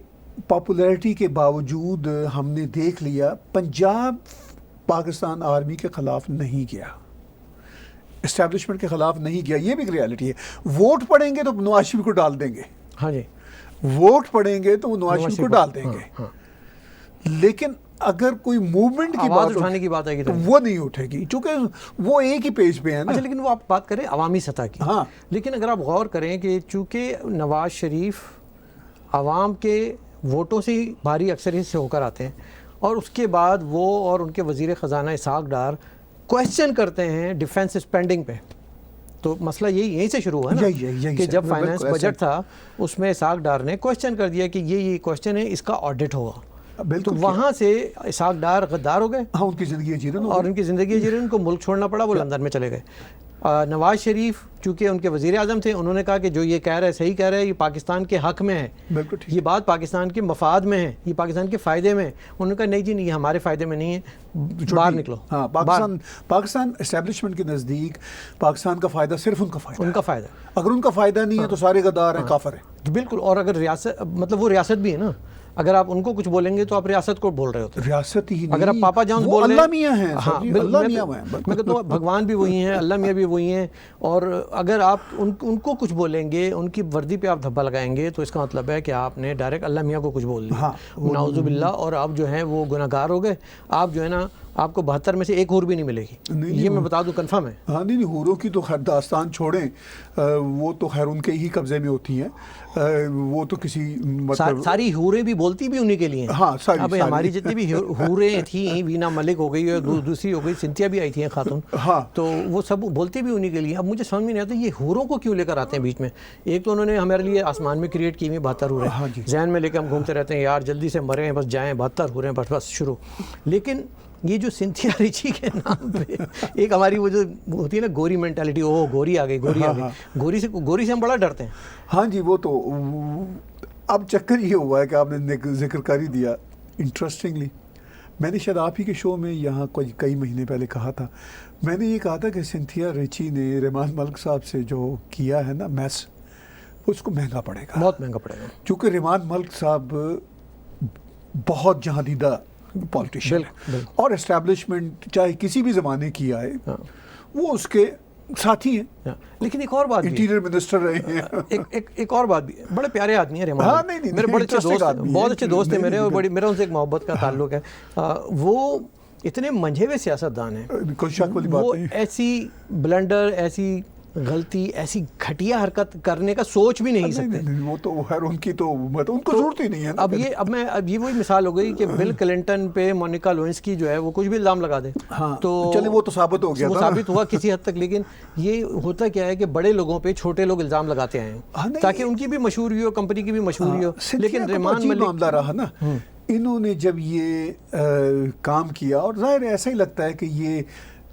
پاپولیرٹی کے باوجود ہم نے دیکھ لیا پنجاب پاکستان آرمی کے خلاف نہیں گیا، اسٹیبلشمنٹ کے خلاف نہیں گیا. یہ بھی ایک ریالٹی ہے. ووٹ پڑیں گے تو نواز شریف کو ڈال دیں گے. ہاں جی ووٹ پڑیں گے تو وہ نواز شریف کو ڈال دیں گے. لیکن اگر کوئی موومنٹ کی آواز اٹھانے کی بات آئے گی تو وہ نہیں اٹھے گی چونکہ وہ ایک ہی پیج پہ ہے نا. اچھا لیکن وہ آپ بات کریں عوامی سطح کی. ہاں لیکن اگر آپ غور کریں کہ چونکہ نواز شریف عوام کے ووٹوں سے ہی بھاری اکثریت سے ہو کر آتے ہیں اور اس کے بعد وہ اور ان کے وزیر خزانہ اسحاق ڈار کویسچن کرتے ہیں ڈیفینس اسپینڈنگ پہ، تو مسئلہ یہیں سے شروع ہوا نا کہ جب فائنانس بجٹ تھا اس میں اسحاق ڈار نے کویسچن کر دیا کہ یہ کویسچن ہے، اس کا آڈٹ ہوگا. تو وہاں سے اسحاق ڈار غدار ہو گئے. ہاں ان کی زندگی جیرن اور ان کی زندگی جیرن، ان کو ملک چھوڑنا پڑا، وہ لندن میں چلے گئے. نواز شریف چونکہ ان کے وزیر اعظم تھے، انہوں نے کہا کہ جو یہ کہہ رہا ہے صحیح کہہ رہا ہے، یہ پاکستان کے حق میں ہے، یہ بات پاکستان کے مفاد میں ہے، یہ پاکستان کے فائدے میں ہے. انہوں نے کہا نہیں جی نہیں، یہ ہمارے فائدے میں نہیں ہے، باہر نکلو. ہاں پاکستان اسٹیبلشمنٹ کے نزدیک پاکستان کا فائدہ صرف ان کا فائدہ. اگر ان کا فائدہ نہیں ہے تو سارے غدار ہیں، کافر ہیں. بالکل. اور اگر ریاست مطلب وہ ریاست بھی ہے نا، اگر آپ ان کو کچھ بولیں گے تو آپ ریاست کو بول رہے ہوتے ہیں. ریاست ہی نہیں، اگر آپ پاپا جان بول رہے ہیں، اللہ میاں ہیں. ہاں اللہ میاں ہیں. میں کہتا ہوں بھگوان بھی وہی ہیں، اللہ میاں بھی وہی ہیں. اور اگر آپ ان کو کچھ بولیں گے، ان کی وردی پہ آپ دھبا لگائیں گے تو اس کا مطلب ہے کہ آپ نے ڈائریکٹ اللہ میاں کو کچھ بول دیا، نعوذ باللہ. اور آپ جو ہیں وہ گناہ گار ہو گئے. آپ جو ہے نا، آپ کو 72 میں سے ایک حور بھی نہیں ملے گی، یہ میں بتا دوں کنفرم ہے. ہاں نہیں حوروں کی تو خیر داستان چھوڑیں، وہ تو خیر ان کے ہی قبضے میں ہوتی ہیں. وہ تو کسی مطلب ساری حوریں بھی بولتی بھی انہی کے لیے. ہاں اب ہماری جتنی بھی حوریں تھیں، وینا ملک ہو گئی اور دوسری ہو گئی سنتھیا بھی آئی تھی خاتون، تو وہ سب بولتی بھی انہی کے لیے. اب مجھے سمجھ میں نہیں آتا یہ حوروں کو کیوں لے کر آتے ہیں بیچ میں. ایک تو انہوں نے ہمارے لیے آسمان میں کریٹ کی ہوئی 72 حوریں ذہن میں لے کے ہم گھومتے رہتے ہیں، یار جلدی سے مریں بس جائیں، 72 حوریں بس شروع. لیکن یہ جو سنتھیا ریچی کے نام پہ ایک ہماری وہ جو ہوتی ہے نا گوری مینٹالٹی، او گوری آ گئی، گوری آ گئی، گوری سے ہم بڑا ڈرتے ہیں. ہاں جی وہ تو اب چکر یہ ہوا ہے کہ آپ نے ذکر کر ہی دیا. انٹرسٹنگلی میں نے شاید آپ ہی کے شو میں یہاں کئی مہینے پہلے کہا تھا، میں نے یہ کہا تھا کہ سنتھیا ریچی نے رحمان ملک صاحب سے جو کیا ہے نا میس، اس کو مہنگا پڑے گا، بہت مہنگا پڑے گا. کیونکہ رحمان ملک صاحب بہت جہاں دیدہ پالیٹیشین ہے اور اسٹیبلشمنٹ چاہے کسی بھی زمانے کی آئے وہ اس کے ساتھی ہیں. لیکن ایک اور بات، انٹیریئر منسٹر رہے ہیں. ایک اور بات بھی، بڑے پیارے آدمی ہیں رحمان، میرے بڑے اچھے دوست، بہت اچھے دوست ہیں میرے، اور میرا ان سے ایک محبت کا تعلق ہے. وہ اتنے منجھے ہوئے سیاست دان ہیں، کوئی شک والی بات وہ نہیں. ایسی بلنڈر، ایسی غلطی ایسی گھٹیا حرکت کرنے کا سوچ بھی نہیں سکتے. وہ تو خیر ان کی تو ان کو ضرورت ہی نہیں ہے. اب یہ وہی مثال ہو گئی کہ بل کلنٹن پہ مونیکا لیونسکی جو ہے وہ کچھ بھی الزام لگا دے. ہاں تو چلے وہ تو ثابت ہو گیا وہ ثابت ہوا کسی حد تک, لیکن یہ ہوتا کیا ہے کہ بڑے لوگوں پہ چھوٹے لوگ الزام لگاتے ہیں تاکہ ان کی بھی مشہوری ہو, کمپنی کی بھی مشہوری ہو. لیکن ریمان ملک معاملہ رہا نا, انہوں نے جب یہ کام کیا, اور ظاہر ایسا ہی لگتا ہے کہ یہ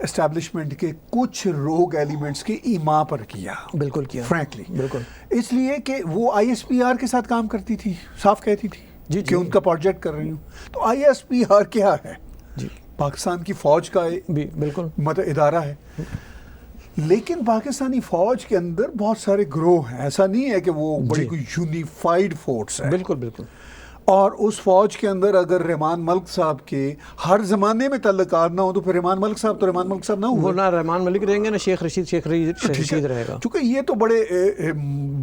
اسٹیبلشمنٹ کے کچھ روگ ایلیمنٹس کے ایما پر کیا. بالکل کیا, فرینکلی بالکل. اس لیے کہ وہ آئی ایس پی آر کے ساتھ کام کرتی تھی, صاف کہتی تھی کہ ان کا پروجیکٹ کر رہی ہوں. تو آئی ایس پی آر کیا ہے؟ پاکستان کی فوج کا بالکل مطلب ادارہ ہے. لیکن پاکستانی فوج کے اندر بہت سارے گروہ ہیں, ایسا نہیں ہے کہ وہ بڑی کوئی یونیفائڈ فورس ہے. بالکل بالکل. اور اس فوج کے اندر اگر رحمان ملک صاحب کے ہر زمانے میں تعلقات نہ ہو تو پھر رحمان ملک صاحب تو رحمان ملک صاحب نہ ہوں, وہ نہ رحمان ملک رہیں گے نہ شیخ رشید رہے گا. چونکہ یہ تو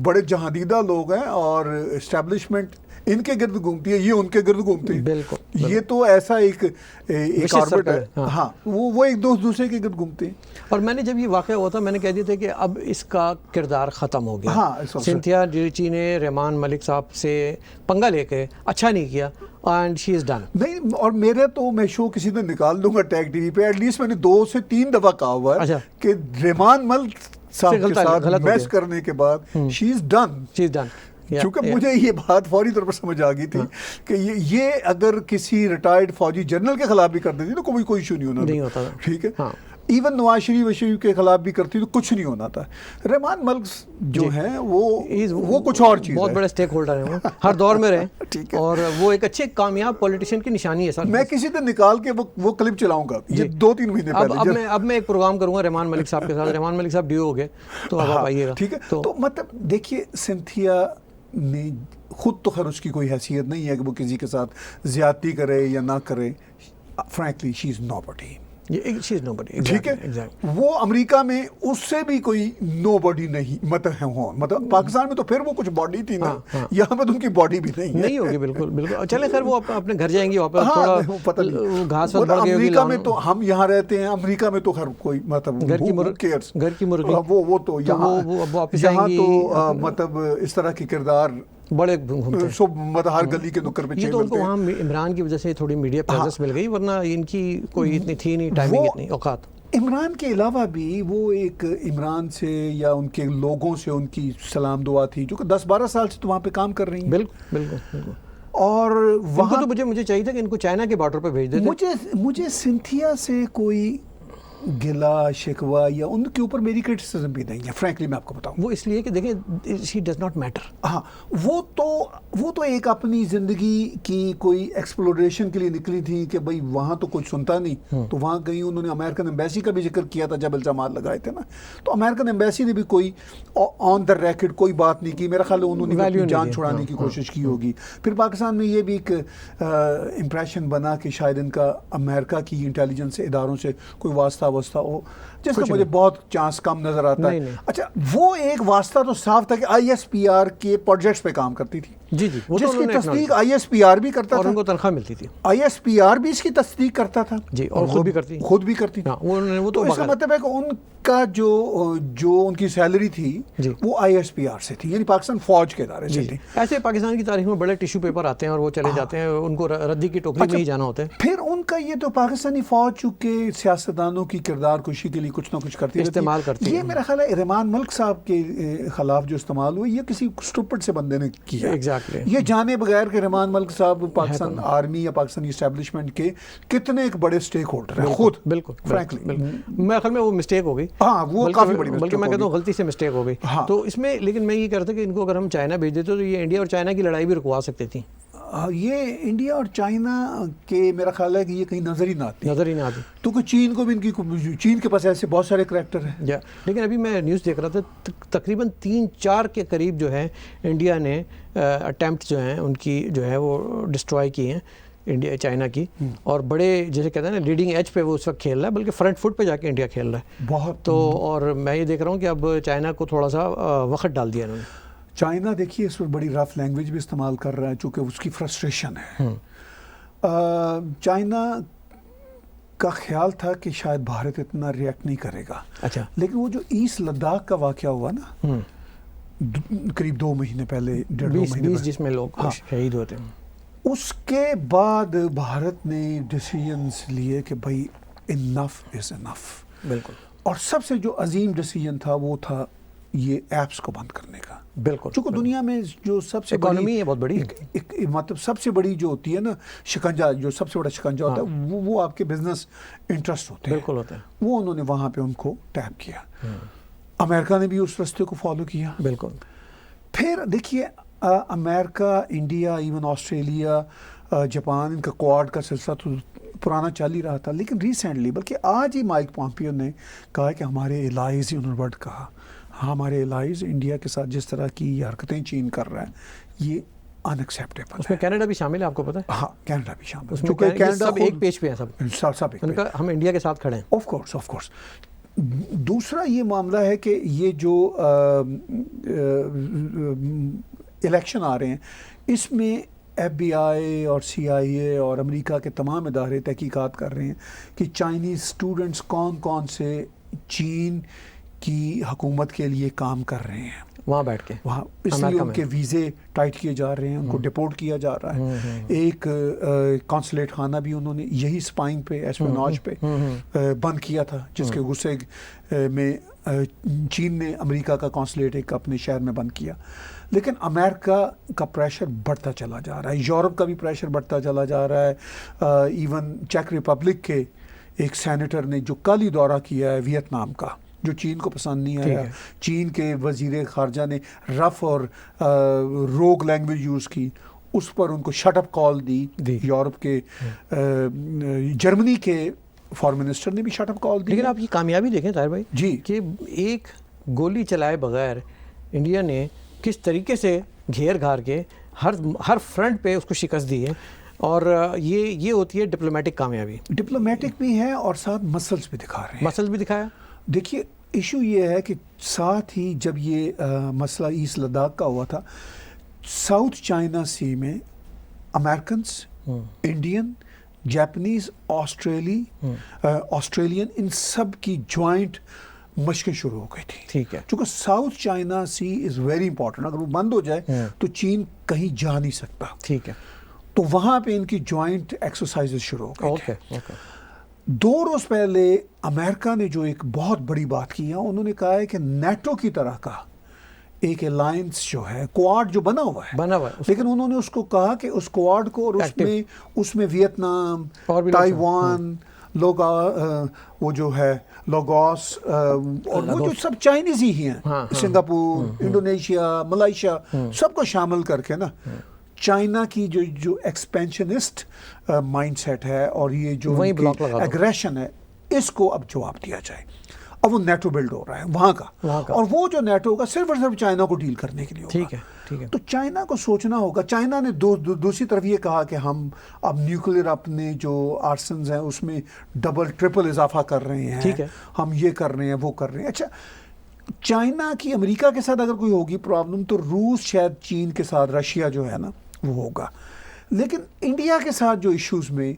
بڑے جہاندیدہ لوگ ہیں اور اسٹیبلشمنٹ ان کے گرد گھومتی ہے, یہ ان کے گرد گھومتے ہیں. بالکل. یہ تو ایسا ایک آربٹ ہے. ہاں وہ ایک دوسرے کے گرد گھومتے ہیں. اور میں نے جب یہ واقعہ ہوا تھا میں نے کہہ دیا تھا کہ اب اس کا کردار ختم ہو گیا. ہاں, سنتھیا ڈیریچی نے رحمان ملک صاحب سے پنگا لے کے اچھا نہیں کیا, اینڈ شی از ڈن. نہیں, اور میرے تو میں شو کسی دن نکال دوں گا ٹیگ ٹی وی پہ, ایٹ لیسٹ میں نے 2 سے 3 دفعہ کہا ہوا ہے کہ رحمان ملک صاحب کے ساتھ میس کرنے کے بعد شی از ڈن. کیونکہ مجھے یہ بات فوری طور پر سمجھ آ گئی تھی کہ یہ اگر کسی ریٹائرڈ فوجی جنرل کے خلاف بھی کر دیتی تو کوئی ایشو نہیں ہوتا. ٹھیک ہے, ایون نواز شریف کے خلاف بھی کرتی تو کچھ نہیں ہونا تھا. رحمان ملک جو ہیں وہ کچھ اور چیز ہے, بہت بڑے اسٹیک ہولڈر ہیں, وہ ہر دور میں رہے. ٹھیک ہے, اور وہ ایک اچھے کامیاب پولیٹیشین کی نشانی ہے سر. میں کسی دن نکال کے وہ کلپ چلاؤں گا, یہ 2-3 مہینے پہلے. اب میں ایک پروگرام کروں گا رحمان ملک صاحب کے ساتھ. رحمان ملک صاحب ڈیو ہو گئے تو اب آپ آئیے گا. ٹھیک ہے, تو مطلب دیکھیے سنتھیا نے خود تو خیر اس کی کوئی حیثیت نہیں ہے کہ وہ کسی کے ساتھ زیادتی کرے یا نہ کرے. فرینکلی شی از نو بڈی. ٹھیک ہے, وہ امریکہ میں اس سے بھی کوئی نو باڈی نہیں مطلب پاکستان میں تو پھر وہ کچھ باڈی تھی نا, یہاں پہ تو ان کی باڈی بھی نہیں ہوگی. بالکل بالکل. چلے خیر وہ اپنے گھر جائیں گی, پتہ نہیں گھاس وغیرہ. امریکہ میں تو ہم یہاں رہتے ہیں, امریکہ میں تو خیر کوئی مطلب گھر کی مرغی وہ تو یہاں تو مطلب اس طرح کے کردار بڑے گھومتے ہیں ہر گلی کے نکر پہ. یہ تو ان کو وہاں عمران کی وجہ سے تھوڑی میڈیا پریزنس مل گئی, ورنہ ان کی کوئی اتنی تھی نہیں ٹائمنگ, اتنی اوقات. عمران کے علاوہ بھی وہ ایک عمران سے یا ان کے لوگوں سے ان کی سلام دعا تھی جو کہ 10-12 سال سے تو وہاں پہ کام کر رہی ہیں. بالکل بالکل بالکل. اور وہاں تو مجھے چاہیے تھا کہ ان کو چائنا کے بارڈر پہ بھیج دیتے. مجھے سنتھیا سے کوئی گلا شکوہ یا ان کے اوپر میری کرٹیسزم بھی نہیں ہے, فرینکلی میں آپ کو بتاؤں. وہ اس لیے کہ دیکھیں شی ڈز ناٹ میٹر. ہاں, وہ تو ایک اپنی زندگی کی کوئی ایکسپلوریشن کے لیے نکلی تھی کہ بھئی وہاں تو کچھ سنتا نہیں, تو وہاں گئی. انہوں نے امریکن ایمبیسی کا بھی ذکر کیا تھا جب الزامات لگائے تھے نا, تو امریکن ایمبیسی نے بھی کوئی آن دا ریکڈ کوئی بات نہیں کی. میرا خیال ہے انہوں نے اپنی جان چھڑانے کی کوشش کی ہوگی. پھر پاکستان میں یہ بھی ایک امپریشن بنا کہ شاید ان کا امریکہ کی انٹیلیجنس اداروں سے کوئی واسطہ ہو, جس کا مجھے بہت چانس کم نظر آتا ہے. اچھا, وہ ایک واسطہ تو صاف تھا کہ آئی ایس پی آر کے پروجیکٹس پہ کام کرتی تھی, جس کی تصدیق آئی ایس پی آر بھی کرتا تھا, اور ان کو تنخواہ ملتی تھی. آئی ایس پی آر بھی اس کی تصدیق کرتا تھا, اور خود بھی کرتی. تو اس کا مطلب ہے کہ ان کا جو ان کی سیلری تھی وہ آئی ایس پی آر سے تھی, یعنی پاکستان فوج کے ادارے سے تھی. ایسے پاکستان کی تاریخ میں بڑے ٹیشو پیپر آتے ہیں اور وہ چلے جاتے ہیں, ان کو ردی کی ٹوکری میں ہی جانا ہوتا ہے. پھر ان کا یہ تو پاکستانی فوج چونکہ سیاستدانوں کی کردار کشی کے لیے کچھ نہ کچھ کرتی استعمال کرتی ہے. یہ میرا خیال ہے رحمان ملک صاحب کے خلاف جو استعمال ہوئی یہ کسی اسٹوپڈ سے بندے نے کیا. ایگزیکٹلی. یہ جانے بغیر کہ رحمان ملک صاحب پاکستان آرمی یا پاکستانی اسٹیبلشمنٹ کے کتنے ایک بڑے اسٹیک ہولڈر ہیں خود. بالکل فرینکلی میرے خیال میں وہ مسٹیک ہو گئی. ہاں, وہ کافی بڑی بلکہ میں کہتا ہوں غلطی سے مسٹیک ہو گئی. تو اس میں لیکن میں یہ کہتا کہ ان کو اگر ہم چائنا بھیج دیتے تو یہ انڈیا اور چائنا کی لڑائی بھی رکوا سکتی تھی. یہ انڈیا اور چائنا کے میرا خیال ہے کہ یہ کہیں نظر ہی نہ آتی. تو کہ چین کو بھی چین کے پاس ایسے بہت سارے کریکٹر ہیں. لیکن ابھی میں نیوز دیکھ رہا تھا تقریباً 3-4 کے قریب جو ہے انڈیا نے اٹیمپٹ جو ہیں ان کی جو ہے وہ ڈسٹرائے کی ہیں انڈیا چائنا کی, اور بڑے جیسے کہتے ہیں نا لیڈنگ ایج پہ وہ اس وقت کھیل رہا ہے, بلکہ فرنٹ فٹ پہ جا کے انڈیا کھیل رہا ہے بہت. تو اور میں یہ دیکھ رہا ہوں کہ اب چائنا کو تھوڑا سا وقت ڈال دیا انہوں نے. چائنا دیکھیے اس پر بڑی رف لینگویج بھی استعمال کر رہا ہے چونکہ اس کی فرسٹریشن ہے. چائنا کا خیال تھا کہ شاید بھارت اتنا ریئیکٹ نہیں کرے گا. اچھا. لیکن وہ جو ایسٹ لداخ کا واقعہ ہوا نا قریب 2 مہینے پہلے 1.5 مہینے 20 جس میں لوگ شہید ہوتے ہیں, اس کے بعد بھارت نے ڈیسیجنز لیے کہ بھائی انف از انف. بالکل. اور سب سے جو عظیم ڈیسیجن تھا وہ تھا یہ ایپس کو بند کرنے کا. بالکل. چونکہ دنیا میں جو سب سے اکانومی ہے بہت بڑی, مطلب سب سے بڑی جو ہوتی ہے نا شکنجہ, جو سب سے بڑا شکنجہ ہوتا ہے وہ آپ کے بزنس انٹرسٹ ہوتے ہیں. بالکل ہوتا ہے. وہ انہوں نے وہاں پہ ان کو ٹیپ کیا. امریکہ نے بھی اس راستے کو فالو کیا. بالکل. پھر دیکھیے امریکہ, انڈیا, ایون آسٹریلیا, جاپان, ان کا کوآڈ کا سلسلہ تو پرانا چل ہی رہا تھا, لیکن ریسنٹلی بلکہ آج ہی مائک پومپیو نے کہا کہ ہمارے الائز, انہوں نے ورڈ کہا, ہمارے الائز انڈیا کے ساتھ جس طرح کی حرکتیں چین کر رہا ہے یہ ان ایکسیپٹیبل. اس میں کینیڈا بھی شامل ہے, آپ کو پتہ ہے؟ ہاں, کینیڈا بھی شامل ہے. چونکہ کینیڈا سب ایک پیج پہ ہیں, سب ایک پیج. ہم انڈیا کے ساتھ کھڑے ہیں. Of course. دوسرا یہ معاملہ ہے کہ یہ جو الیکشن آ رہے ہیں اس میں ایف بی آئی اور سی آئی اے اور امریکہ کے تمام ادارے تحقیقات کر رہے ہیں کہ چائنیز اسٹوڈنٹس کون سے چین کی حکومت کے لیے کام کر رہے ہیں وہاں بیٹھ کے, وہاں اس لیے ان کے ویزے ٹائٹ کیے جا رہے ہیں, ان کو ڈپورٹ کیا جا رہا ہے. ایک کانسولیٹ خانہ بھی انہوں نے یہی اسپائن پہ, ایسپیناج پہ بند کیا تھا, جس کے غصے میں چین نے امریکہ کا کانسولیٹ ایک اپنے شہر میں بند کیا. لیکن امریکہ کا پریشر بڑھتا چلا جا رہا ہے, یورپ کا بھی پریشر بڑھتا چلا جا رہا ہے. ایون چیک ریپبلک کے ایک سینیٹر نے جو کل ہی دورہ کیا ہے ویتنام کا, جو چین کو پسند نہیں آیا, چین کے وزیر خارجہ نے رف اور روگ لینگویج یوز کی, اس پر ان کو شٹ اپ کال دی. یورپ کے جرمنی کے فارن منسٹر نے بھی شٹ اپ کال دی. لیکن آپ یہ کامیابی دیکھیں طاہر بھائی جی, کہ ایک گولی چلائے بغیر انڈیا نے کس طریقے سے گھیر گھار کے ہر فرنٹ پہ اس کو شکست دی ہے, اور یہ ہوتی ہے ڈپلومیٹک کامیابی. ڈپلومیٹک بھی ہے اور ساتھ مسلس بھی دکھا رہے ہیں. مسلس بھی دکھایا. دیکھیے ایشو یہ ہے کہ ساتھ ہی جب یہ مسئلہ ایسٹ لداخ کا ہوا تھا, ساؤتھ چائنا سی میں امریکنس, انڈین, جاپنیز, آسٹریلین, ان سب کی جوائنٹ مشقیں شروع ہو گئی تھی. ٹھیک ہے. چونکہ south China sea is very important, اگر وہ بند ہو جائے تو چین کہیں جا نہیں سکتا. ٹھیک ہے. تو وہاں پہ ان کی جوائنٹ ایکسرسائزز شروع ہو گئی تھی. 2 روز پہلے امریکہ نے جو ایک بہت بڑی بات کی ہے, انہوں نے کہا ہے کہ نیٹو کی طرح کا ایک الائنس جو ہے, کوآڈ جو بنا ہوا ہے, لیکن انہوں نے اس کو کہا کہ اس کوآڈ کو, اور اس میں ویتنام, تائیوان, وہ جو ہے لوگوس, اور وہ جو سب چائنیز ہی ہیں, سنگاپور, انڈونیشیا, ملائیشیا, سب کو شامل کر کے نا چائنا کی جو ایکسپینشنسٹ مائنڈ سیٹ ہے اور یہ جو ایگریشن ہے, اس کو اب جواب دیا جائے. اب وہ نیٹو بلڈ ہو رہا ہے وہاں کا, اور وہ جو نیٹو ہوگا صرف اور صرف چائنا کو ڈیل کرنے کے لیے ہوگا. ٹھیک ہے. تو چائنا کو سوچنا ہوگا. چائنا نے دوسری طرف یہ کہا کہ ہم اب نیوکلیر اپنے جو آرسنز ہیں اس میں ڈبل ٹرپل اضافہ کر رہے ہیں, ہم یہ کر رہے ہیں, وہ کر رہے ہیں. اچھا, چائنا کی امریکہ کے ساتھ اگر کوئی ہوگی پرابلم تو روس شاید چین کے ساتھ, رشیا جو ہے نا وہ ہوگا. لیکن انڈیا کے ساتھ جو ایشوز میں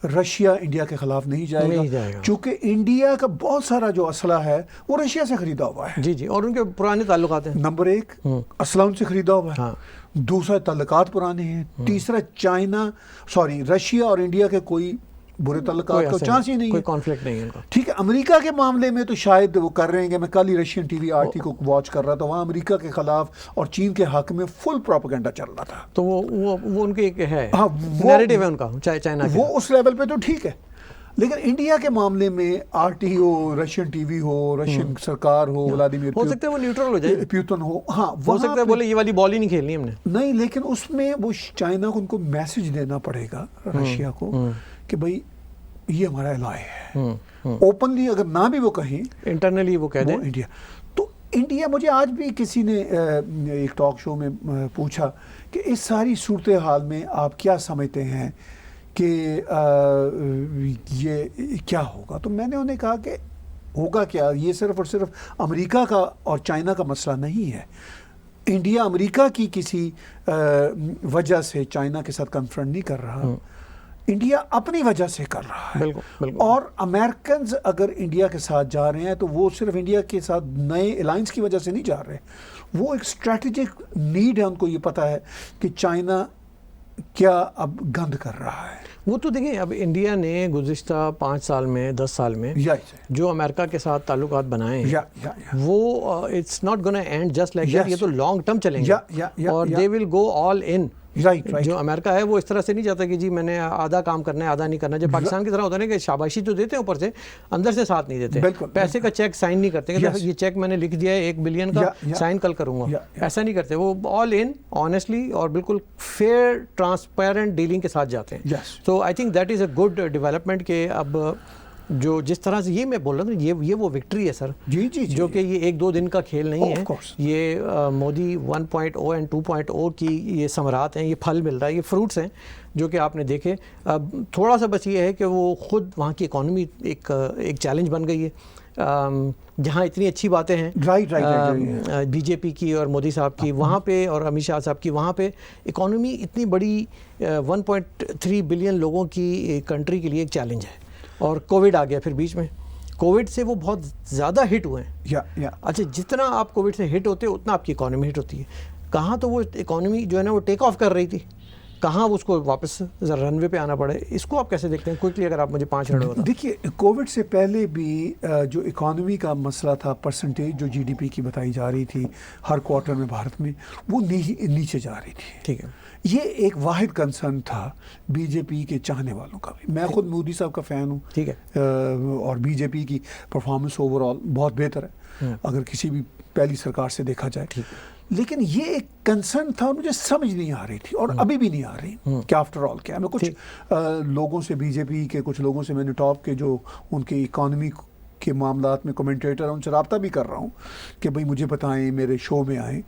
رشیا انڈیا کے خلاف نہیں جائے گا, چونکہ انڈیا کا بہت سارا جو اسلحہ ہے وہ رشیا سے خریدا ہوا ہے. جی, اور ان کے پرانے تعلقات ہیں. نمبر 1 اسلحہ ان سے خریدا ہوا ہے. دوسرا تعلقات پرانے ہیں. تیسرا رشیا اور انڈیا کے کوئی برے تعلقات کا چانس ہی نہیں ہے, کوئی کانفلکٹ نہیں ہے ان کا. ٹھیک ہے. امریکہ کے معاملے میں تو شاید وہ کر رہے ہیں کہ میں کل ہی Russian T V R T کو واچ کر رہا تھا, وہاں امریکہ کے خلاف اور چین کے حق میں فل پروپیگنڈا چل رہا تھا. تو وہ ان کے ایک ہے, نیریٹو ہے ان کا چائنا کا, وہ اس لیول پہ تو ٹھیک ہے. لیکن انڈیا کے معاملے میں آر ٹی ہو, رشین ٹی وی ہو, رشین سرکار ہو, ولادیمیر ہو سکتا ہے وہ نیوٹرل ہو جائے, پیوتن ہو, ہاں ہو سکتا ہے بولے یہ والی بال ہی نہیں کھیلنی ہم نے. نہیں, لیکن اس میں وہ چائنا کو ان کو میسج دینا پڑے گا, رشیا کو, کہ بھائی یہ ہمارا الائے ہے. اوپنلی اگر نہ بھی وہ کہیں, انٹرنلی وہ کہہ دیں انڈیا. تو انڈیا, مجھے آج بھی کسی نے ایک ٹاک شو میں پوچھا کہ اس ساری صورتحال میں آپ کیا سمجھتے ہیں کہ یہ کیا ہوگا. تو میں نے انہیں کہا کہ ہوگا کیا, یہ صرف اور صرف امریکہ کا اور چائنا کا مسئلہ نہیں ہے. انڈیا امریکہ کی کسی وجہ سے چائنا کے ساتھ کنفرنٹ نہیں کر رہا. انڈیا اپنی وجہ سے کر رہا ہے. بالکل بالکل. اور امریکنز اگر انڈیا کے ساتھ جا رہے ہیں تو وہ صرف انڈیا کے ساتھ نئے الائنس کی وجہ سے نہیں جا رہے, وہ ایک اسٹریٹجک نیڈ ہے, ان کو یہ پتہ ہے کہ چائنا کیا اب گند کر رہا ہے. وہ تو دیکھیں اب انڈیا نے گزشتہ 5 سال میں 10 سال میں جو امریکہ کے ساتھ تعلقات بنائے ہیں وہ it's not gonna end just like that, یہ تو لانگ ٹرم چلیں گے اور دے ول گو آل ان. جو امریکہ ہے وہ اس طرح سے نہیں چاہتا کہ جی میں نے آدھا کام کرنا ہے آدھا نہیں کرنا. جب پاکستان کی طرح ہوتا ہے نا کہ شاباشی تو دیتے ہیں اوپر سے, اندر سے ساتھ نہیں دیتے, پیسے کا چیک سائن نہیں کرتے کہ یہ چیک میں نے لکھ دیا ہے 1 بلین کا, سائن کل کروں گا, ایسا نہیں کرتے. وہ آل ان آنیسٹلی اور بالکل فیئر ٹرانسپیرنٹ ڈیلنگ کے ساتھ جاتے ہیں. تو آئی think that is a good development کہ اب جو جس طرح سے یہ میں بول رہا ہوں یہ وہ وکٹری ہے سر, جو کہ یہ 1-2 دن کا کھیل نہیں ہے. یہ مودی 1.0 اینڈ 2.0 کی یہ ثمرات ہیں, یہ پھل مل رہا ہے, یہ فروٹس ہیں جو کہ آپ نے دیکھے. اب تھوڑا سا بس یہ ہے کہ وہ خود وہاں کی اکانومی ایک چیلنج بن گئی ہے. جہاں اتنی اچھی باتیں ہیں بی جے پی کی اور مودی صاحب کی وہاں پہ اور امت شاہ صاحب کی, وہاں پہ اکانومی اتنی بڑی 1.3 بلین لوگوں کی کنٹری کے لیے ایک چیلنج ہے. اور کووڈ آ گیا پھر بیچ میں, کووڈ سے وہ بہت زیادہ ہٹ ہوئے ہیں. اچھا جتنا آپ کووڈ سے ہٹ ہوتے اتنا آپ کی اکانومی ہٹ ہوتی ہے. کہاں تو وہ اکانومی جو ہے نا وہ ٹیک آف کر رہی تھی, کہاں اس کو واپس رن وے پہ آنا پڑے. اس کو آپ کیسے دیکھتے ہیں کوئکلی اگر آپ مجھے 5 منٹ بتائیں. دیکھیے کووڈ سے پہلے بھی جو اکانومی کا مسئلہ تھا, پرسنٹیج جو جی ڈی پی کی بتائی جا رہی تھی ہر کوارٹر میں بھارت میں, وہ نیچے جا رہی تھی. ٹھیک ہے, یہ ایک واحد کنسرن تھا بی جے پی کے چاہنے والوں کا بھی. میں خود مودی صاحب کا فین ہوں. ٹھیک ہے, اور بی جے پی کی پرفارمنس اوور آل بہت بہتر ہے اگر کسی بھی پہلی سرکار سے دیکھا جائے. لیکن یہ ایک کنسرن تھا اور مجھے سمجھ نہیں آ رہی تھی اور ابھی بھی نہیں آ رہی کہ آفٹر آل کیا. میں کچھ لوگوں سے, بی جے پی کے کچھ لوگوں سے میں نے ٹاپ کے جو ان کے اکانومی کے معاملات میں کمنٹیٹر ہیں ان سے رابطہ بھی کر رہا ہوں کہ بھئی مجھے بتائیں, میرے شو میں آئیں.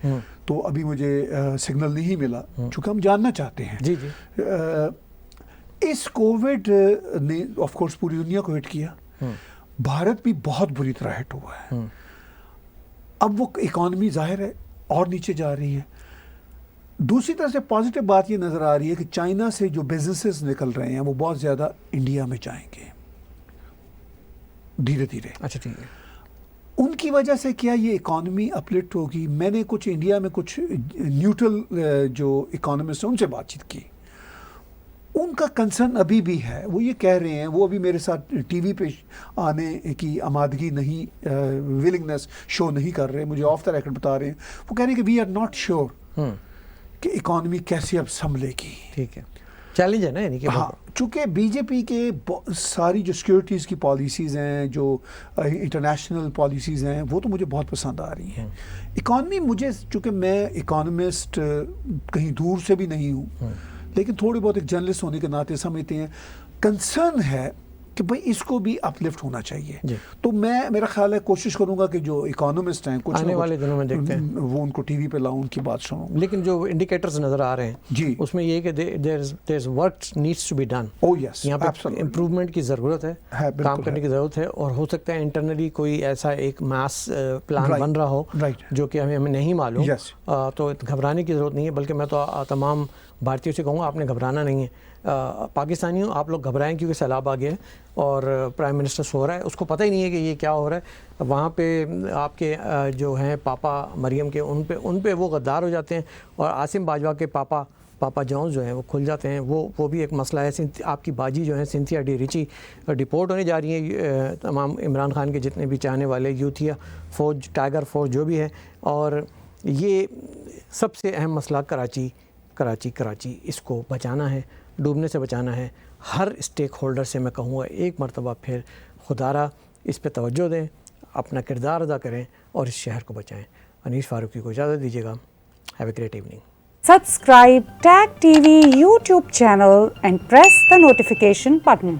تو ابھی مجھے سگنل نہیں ملا چونکہ ہم جاننا چاہتے ہیں. جی جی. اس کووڈ نے آف کورس پوری دنیا کو ہٹ کیا, بھارت بھی بہت بری طرح ہٹ ہوا ہے. اب وہ اکانومی ظاہر ہے اور نیچے جا رہی ہے. دوسری طرف سے پازیٹیو بات یہ نظر آ رہی ہے کہ چائنا سے جو بزنسز نکل رہے ہیں وہ بہت زیادہ انڈیا میں جائیں گے دھیرے دھیرے. اچھا ٹھیک ہے. ان کی وجہ سے کیا یہ اکانومی اپلفٹ ہوگی. میں نے کچھ انڈیا میں کچھ نیوٹرل جو اکانومسٹ ہیں ان سے بات چیت کی, ان کا کنسرن ابھی بھی ہے. وہ یہ کہہ رہے ہیں, وہ ابھی میرے ساتھ ٹی وی پہ آنے کی آمادگی نہیں, ولنگنس شو نہیں کر رہے, مجھے آف دا ریکارڈ بتا رہے ہیں. وہ کہہ رہے ہیں کہ وی آر ناٹ شیور کہ اکانومی کیسے اب سنبھلے گی. ٹھیک ہے, چیلنج ہے نا یعنی کہ. ہاں, چونکہ بی جے پی کے ساری جو سیکورٹیز کی پالیسیز ہیں, جو انٹرنیشنل پالیسیز ہیں, وہ تو مجھے بہت پسند آ رہی ہیں. اکانومی مجھے, چونکہ میں اکانومسٹ کہیں دور سے بھی نہیں ہوں, لیکن تھوڑی بہت ایک جرنلسٹ ہونے کے ناطے سمجھتے ہیں, کنسرن ہے کہ بھئی اس کو بھی اپلفٹ ہونا چاہیے. تو میں, میرا خیال ہے کوشش کروں گا کہ جو اکانومسٹ ہیں کچھ آنے والے دنوں میں دیکھتے ہیں وہ ان کو ٹی وی پہ لاؤں, ان کی بات سنوں. لیکن جو انڈیکیٹرز نظر آ رہے ہیں جی اس میں یہ ہے کہ there is work needs to be done. Oh yes, یہاں پہ امپروومنٹ کی ضرورت ہے, کام کرنے کی ضرورت ہے, اور ہو سکتا ہے انٹرنلی کوئی ایسا ایک ماس پلان بن رہا ہو جو کہ ہمیں نہیں معلوم. تو گھبرانے کی ضرورت نہیں ہے, بلکہ میں تو تمام بھارتیوں سے کہوں گا آپ نے گھبرانا نہیں ہے. پاکستانیوں آپ لوگ گھبرائیں کیونکہ سیلاب آ گیا ہے اور پرائم منسٹر سو رہا ہے, اس کو پتہ ہی نہیں ہے کہ یہ کیا ہو رہا ہے. وہاں پہ آپ کے جو ہیں پاپا مریم کے, ان پہ وہ غدار ہو جاتے ہیں, اور عاصم باجوہ کے پاپا جونز جو ہیں وہ کھل جاتے ہیں. وہ بھی ایک مسئلہ ہے. آپ کی باجی جو ہیں سنتھیا ڈی ریچی ڈپورٹ ہونے جا رہی ہیں. تمام عمران خان کے جتنے بھی چاہنے والے, یوتھیا فوج, ٹائیگر فوج جو بھی ہے, اور یہ سب سے اہم مسئلہ کراچی اس کو بچانا ہے, ڈوبنے سے بچانا ہے. ہر اسٹیک ہولڈر سے میں کہوں گا ایک مرتبہ پھر خدارہ اس پہ توجہ دیں, اپنا کردار ادا کریں اور اس شہر کو بچائیں. انیس فاروقی کو اجازت دیجیے گا. Have a great evening. Subscribe TAG TV YouTube channel and press the notification button.